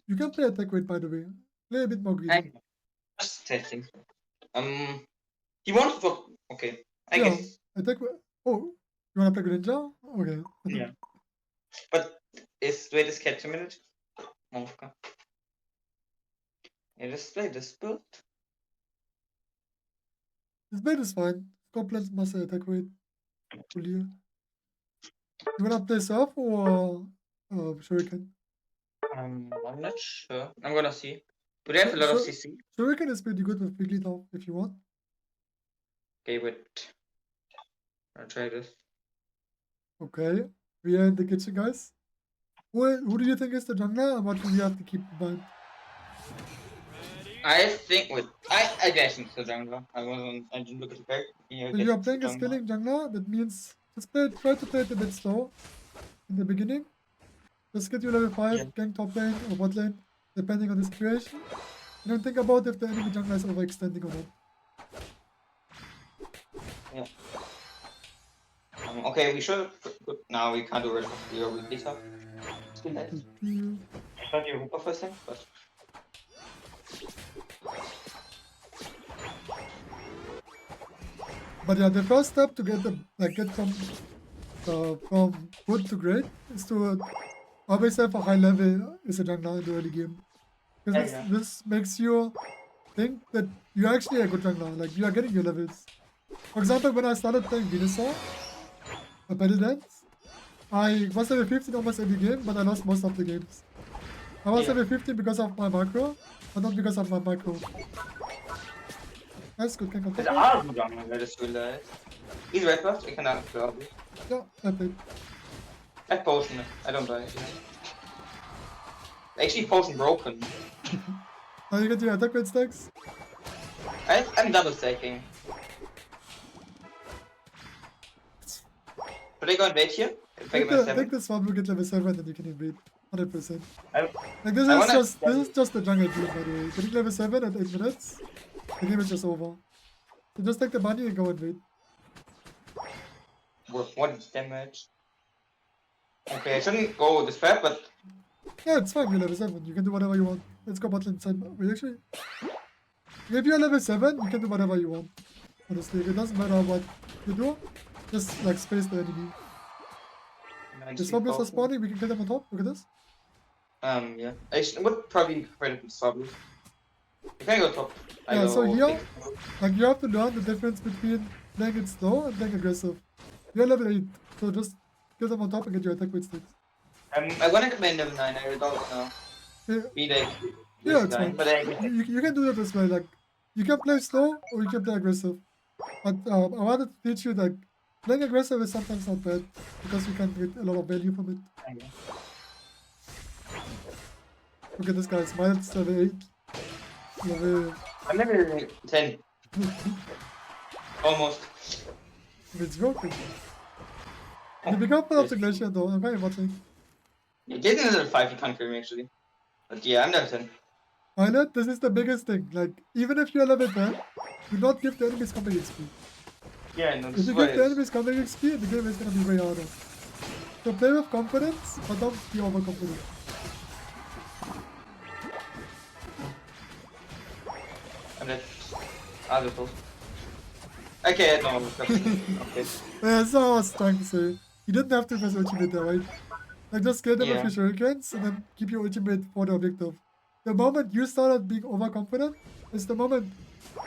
Speaker 1: You can play attack weight, by the way. Play a bit more greedy.
Speaker 2: Just testing. He wants to. Okay, I guess.
Speaker 1: Attack. Oh, you wanna play Greninja? Okay.
Speaker 2: Yeah. But wait, is catch a minute? Oh, okay. Yeah, just play this build.
Speaker 1: This build is fine. Complements must attack weight. You wanna play Surf or Shuriken?
Speaker 2: I'm not sure. I'm gonna see. Do they have a lot of CC?
Speaker 1: Shuriken is pretty good with Wiggly now, if you want.
Speaker 2: Okay, wait. I'll try this.
Speaker 1: Okay, we are in the kitchen, guys. Who do you think is the jungler, and what do we have to keep in mind?
Speaker 2: I think I guess it's the jungler. I didn't look at the card. Yeah,
Speaker 1: so you are playing a scaling jungler. That means just try to play it a bit slow in the beginning. Just get you level 5, gank top lane or bot lane, depending on the situation. And then think about if the enemy jungler is overextending or not.
Speaker 2: Yeah. Okay, we should. Now we can't do it. We are weekly stuff. It's too late. I thought you Hoopa first thing, but.
Speaker 1: But yeah, the first step to get from good to great is to always have a high level as a jungler in the early game. Because this makes you think that you're actually a good jungler, like you are getting your levels. For example, when I started playing Venusaur, a Battle Dance, I was level 15 almost every game, but I lost most of the games. I was level 15 because of my macro, but not because of my micro. That's good, can
Speaker 2: It's a hard jungler, that is really nice. He's red buff, I cannot grab it.
Speaker 1: Yeah, I played.
Speaker 2: I have potion. I don't die. Yeah. Actually, potion broken.
Speaker 1: Now you get your attack rate stacks.
Speaker 2: I'm double stacking. Should I go and wait here? If I get my 7?
Speaker 1: Take this one, we'll get level 7 and then you can invade. 100%.
Speaker 2: I
Speaker 1: Like this
Speaker 2: I
Speaker 1: is
Speaker 2: wanna-
Speaker 1: just the jungle dream, by the way. Getting level 7 at 8 minutes, the game is just over. So just take the money and go invade.
Speaker 2: Worth 1 damage. Okay, I shouldn't go this fast, but
Speaker 1: Yeah, it's fine, you're level 7. You can do whatever you want. Let's go bot lane side. Wait, actually, if you're level 7, you can do whatever you want. Honestly, it doesn't matter what you do. Just like space the enemy. The Swabblers are spawning, we can kill them on top. Look at this.
Speaker 2: Yeah. I would probably prefer to Swabblers. You can go top. I
Speaker 1: Yeah,
Speaker 2: go
Speaker 1: so here,
Speaker 2: big.
Speaker 1: like you have to learn the difference between playing it slow and playing aggressive. You're level 8, so just kill them on top and get your attack with sticks.
Speaker 2: I wanna get my level 9, I don't know.
Speaker 1: Yeah,
Speaker 2: Be like
Speaker 1: yeah, it's fine.
Speaker 2: but I
Speaker 1: You can do that as well. Like you can play slow or you can play aggressive. But I wanted to teach you that playing aggressive is sometimes not bad because you can get a lot of value from it. Look at this guy, Smiles level 8. Level
Speaker 2: I'm level 10. Almost.
Speaker 1: it's broken. You become part of the glacier though, I'm very watching.
Speaker 2: Yeah, getting level 5 you can't kill me actually. But yeah, I'm level 10.
Speaker 1: Pilot, this is the biggest thing. Like, even if you're level 10, do not give the enemies combat XP.
Speaker 2: Yeah, I know
Speaker 1: If
Speaker 2: this
Speaker 1: you
Speaker 2: is what
Speaker 1: give
Speaker 2: it
Speaker 1: the
Speaker 2: is.
Speaker 1: enemies combat XP, the game is gonna be way harder. So play with confidence, but don't be overconfident.
Speaker 2: I'm dead. Other close. Okay, no, okay.
Speaker 1: Yeah, that's what I was trying to say. You didn't have to press ultimate there, right? Like, just get them
Speaker 2: Yeah.
Speaker 1: with your shurikens and then keep your ultimate for the objective. The moment you started being overconfident is the moment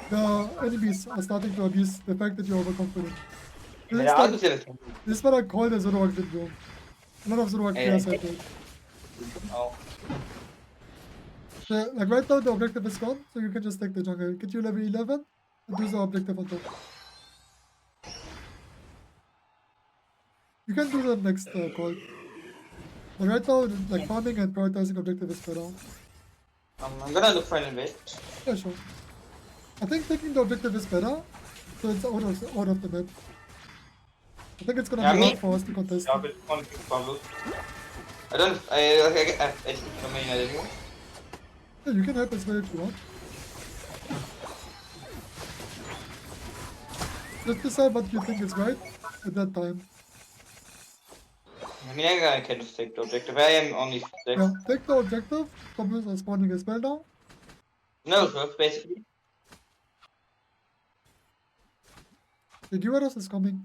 Speaker 1: the enemies are starting to abuse the fact that you're overconfident. This,
Speaker 2: Yeah,
Speaker 1: is,
Speaker 2: I'll
Speaker 1: the,
Speaker 2: just level 10.
Speaker 1: this is what I call the Zoroark syndrome. A lot of Zoroark players have that.
Speaker 2: Oh.
Speaker 1: Like right now the objective is gone, so you can just take the jungle. Get you level 11 and do the objective on top. You can do the next call. But right now, like farming and prioritizing objective is better.
Speaker 2: I'm gonna look for an invade.
Speaker 1: Yeah, sure. I think taking the objective is better, so it's out of the map. I think it's gonna
Speaker 2: Yeah,
Speaker 1: be
Speaker 2: me-
Speaker 1: hard for us to contest.
Speaker 2: Yeah, but one big bubble. I don't. I mean, I didn't.
Speaker 1: Yeah, you can help as well if you want. Just decide what you think is right at that time.
Speaker 2: I mean, I can just take the objective. I am only 6.
Speaker 1: Yeah, take the objective. Zombies are spawning as well now.
Speaker 2: No, so basically.
Speaker 1: The Gyarados is coming.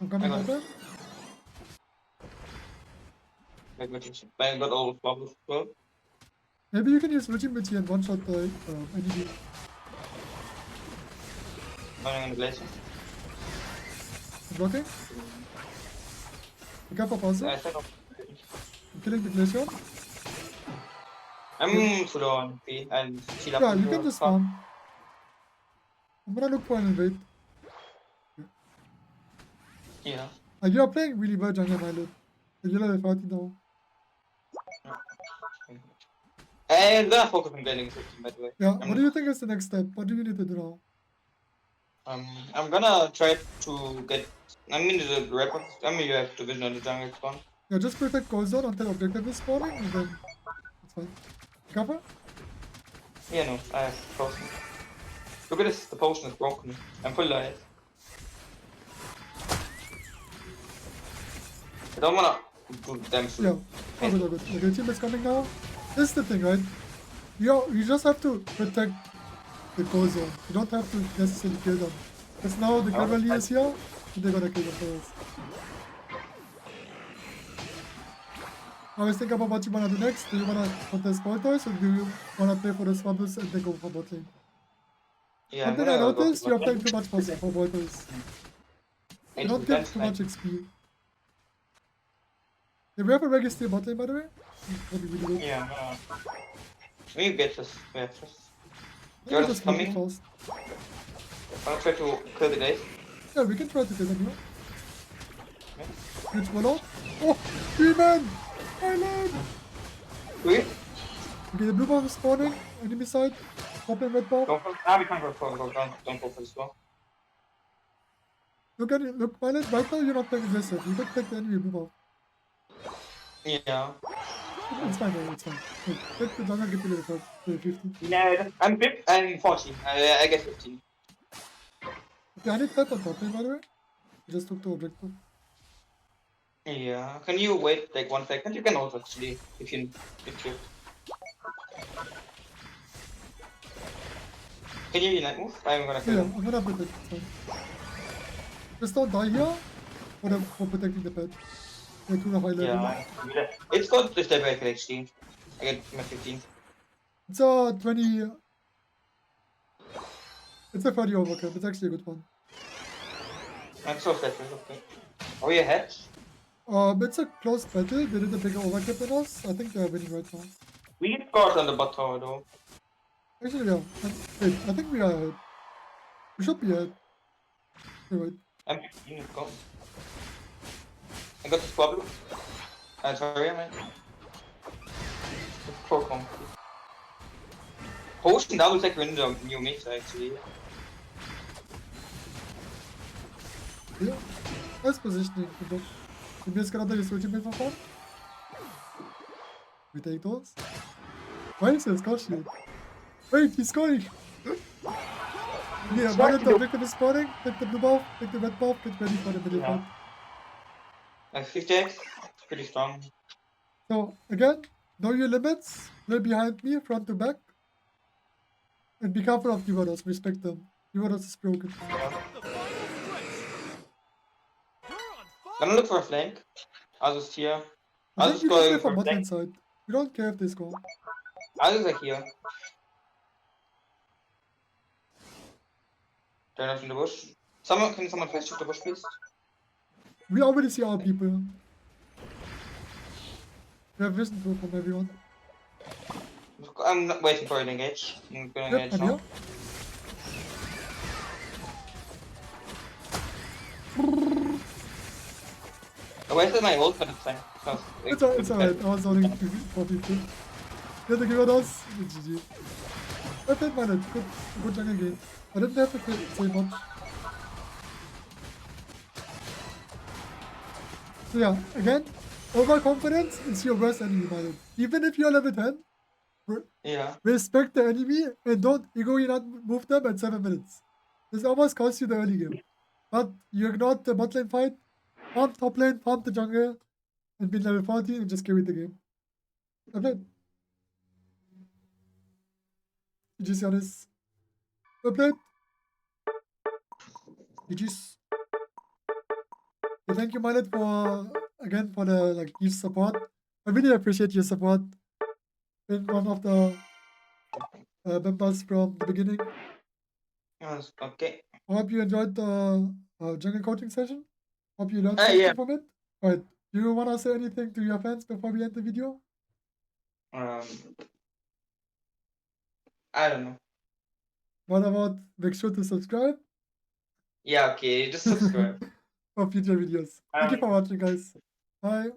Speaker 1: I'm coming
Speaker 2: I got
Speaker 1: over.
Speaker 2: I got all the bubbles as well.
Speaker 1: Maybe you can use Vigility and one-shot the enemy.
Speaker 2: I'm gonna blaze.
Speaker 1: Blocking. Look out for pause.
Speaker 2: I set up.
Speaker 1: I'm killing the Glaceon.
Speaker 2: I'm full on P and chill up.
Speaker 1: Yeah,
Speaker 2: with
Speaker 1: you can
Speaker 2: the
Speaker 1: just
Speaker 2: farm.
Speaker 1: farm. I'm gonna look for an invade.
Speaker 2: Yeah.
Speaker 1: Like, you're playing really well, Jungle Violet. Like, you're level 40 now.
Speaker 2: I'm gonna focus on getting 15 by the way.
Speaker 1: Yeah, what do you think is the next step? What do you need to do now?
Speaker 2: I'm gonna try to get. I mean, the rep of. I mean, you have to vision on the jungle spawn.
Speaker 1: Yeah, just protect Cold Zone until objective is spawning, and then it's fine. Cover?
Speaker 2: Yeah, no, I have potion. Look at this, the potion is broken. I'm full life. I don't wanna do damage to
Speaker 1: Yeah,
Speaker 2: it.
Speaker 1: all good, all good. Okay, team is coming now. This is the thing, right? You just have to protect the Cold Zone. You don't have to necessarily kill them. Because now the Cavalier is here, and they're gonna kill them first. Always think about what you wanna do next. Do you wanna contest Voltoise, or do you wanna play for the Swabbles and then go for bot lane?
Speaker 2: Yeah,
Speaker 1: One thing I noticed, you're playing too much for Voltoise. You don't get too much XP. Yeah, we have a Reggie Steel bot lane, by the way. That'd be really good.
Speaker 2: Yeah, we get this. We have this.
Speaker 1: Let me
Speaker 2: You're
Speaker 1: just
Speaker 2: just
Speaker 1: make it
Speaker 2: coming.
Speaker 1: fast.
Speaker 2: I'm gonna try to kill the guys.
Speaker 1: Yeah, we can try to kill them here. Huge Molo. Oh, 3-man! Island!
Speaker 2: Wait,
Speaker 1: Okay, the blue buff is spawning. Enemy side. Top and red buff.
Speaker 2: we can't go for don't go for this one.
Speaker 1: Look at it. Look, Violet. Right now, you're not playing aggressive. You could take the enemy blue buff.
Speaker 2: Yeah.
Speaker 1: It's fine, though. It's fine. Wait, take the jungle, get to the first. 15.
Speaker 2: Yeah, I'm 14. I get 15.
Speaker 1: Okay, I need help on top lane, by the way. I just took the objective.
Speaker 2: Yeah. Can you wait like 1 second? You can also actually if you. Can you unite move? I'm gonna kill
Speaker 1: Yeah,
Speaker 2: him.
Speaker 1: I'm gonna protect it. Fine. Just don't die here for protecting the pet. They're too high level.
Speaker 2: Yeah. It's good if they break it actually. I get my 15.
Speaker 1: It's a 20. It's a 30 overkill. It's actually a good one.
Speaker 2: I'm so sad. Okay. Are we ahead?
Speaker 1: It's a close battle. They did a bigger overkill than us. I think they're winning right now.
Speaker 2: We get scored on the bot tower though.
Speaker 1: Actually, yeah. Wait, I think we are ahead. We should be ahead. You're right.
Speaker 2: I'm 15. Let's go. I got this problem. Sorry, man. Pro comp. Potion double tech window new mix actually.
Speaker 1: Yeah. Nice positioning. You missed another ultimate for fun. We take those. Why is there Scotch shield? Wait, he's scoring! Yeah, one of the objective is spawning. Take the blue buff, take the red buff, get ready for the middle fight.
Speaker 2: 50x, pretty strong.
Speaker 1: So, again, know your limits. Play behind me, front to back. And be careful of Divados, respect them. Divados is broken.
Speaker 2: I'm gonna look for a flank. I'll just here.
Speaker 1: I
Speaker 2: I'll
Speaker 1: think
Speaker 2: just
Speaker 1: you can play
Speaker 2: go
Speaker 1: from
Speaker 2: for
Speaker 1: bot lane
Speaker 2: flank.
Speaker 1: side. We don't care if they score.
Speaker 2: I'll just like here. Turn off in the bush. Can someone flash shoot the bush, please?
Speaker 1: We already see our people. We have vision through from everyone.
Speaker 2: I'm not waiting for an engage. I'm gonna
Speaker 1: Yep,
Speaker 2: engage
Speaker 1: I'm
Speaker 2: now.
Speaker 1: here.
Speaker 2: I wasted my ult, but it's fine. So,
Speaker 1: It's alright, I was only 4 people. Get the Divados. GG. I played mine. Good jungle game. I didn't have to say much. So yeah, again, overconfidence is your worst enemy, Milo. Even if you're level 10,
Speaker 2: yeah.
Speaker 1: respect the enemy and don't egoically not move them at 7 minutes. This almost costs you the early game. But you ignored the bot lane fight, farm top lane, farm the jungle, and be level 14 and just carry the game. I played. GG's honest. I played. GG's. Thank you, Milet, for the huge support. I really appreciate your support. Been one of the members from the beginning.
Speaker 2: Yes, okay.
Speaker 1: I hope you enjoyed the jungle coaching session. Hope you learned something from it. Alright, do you want to say anything to your fans before we end the video?
Speaker 2: I don't know.
Speaker 1: What about make sure to subscribe?
Speaker 2: Yeah, okay, just subscribe.
Speaker 1: For future videos. Thank you for watching, guys. Bye.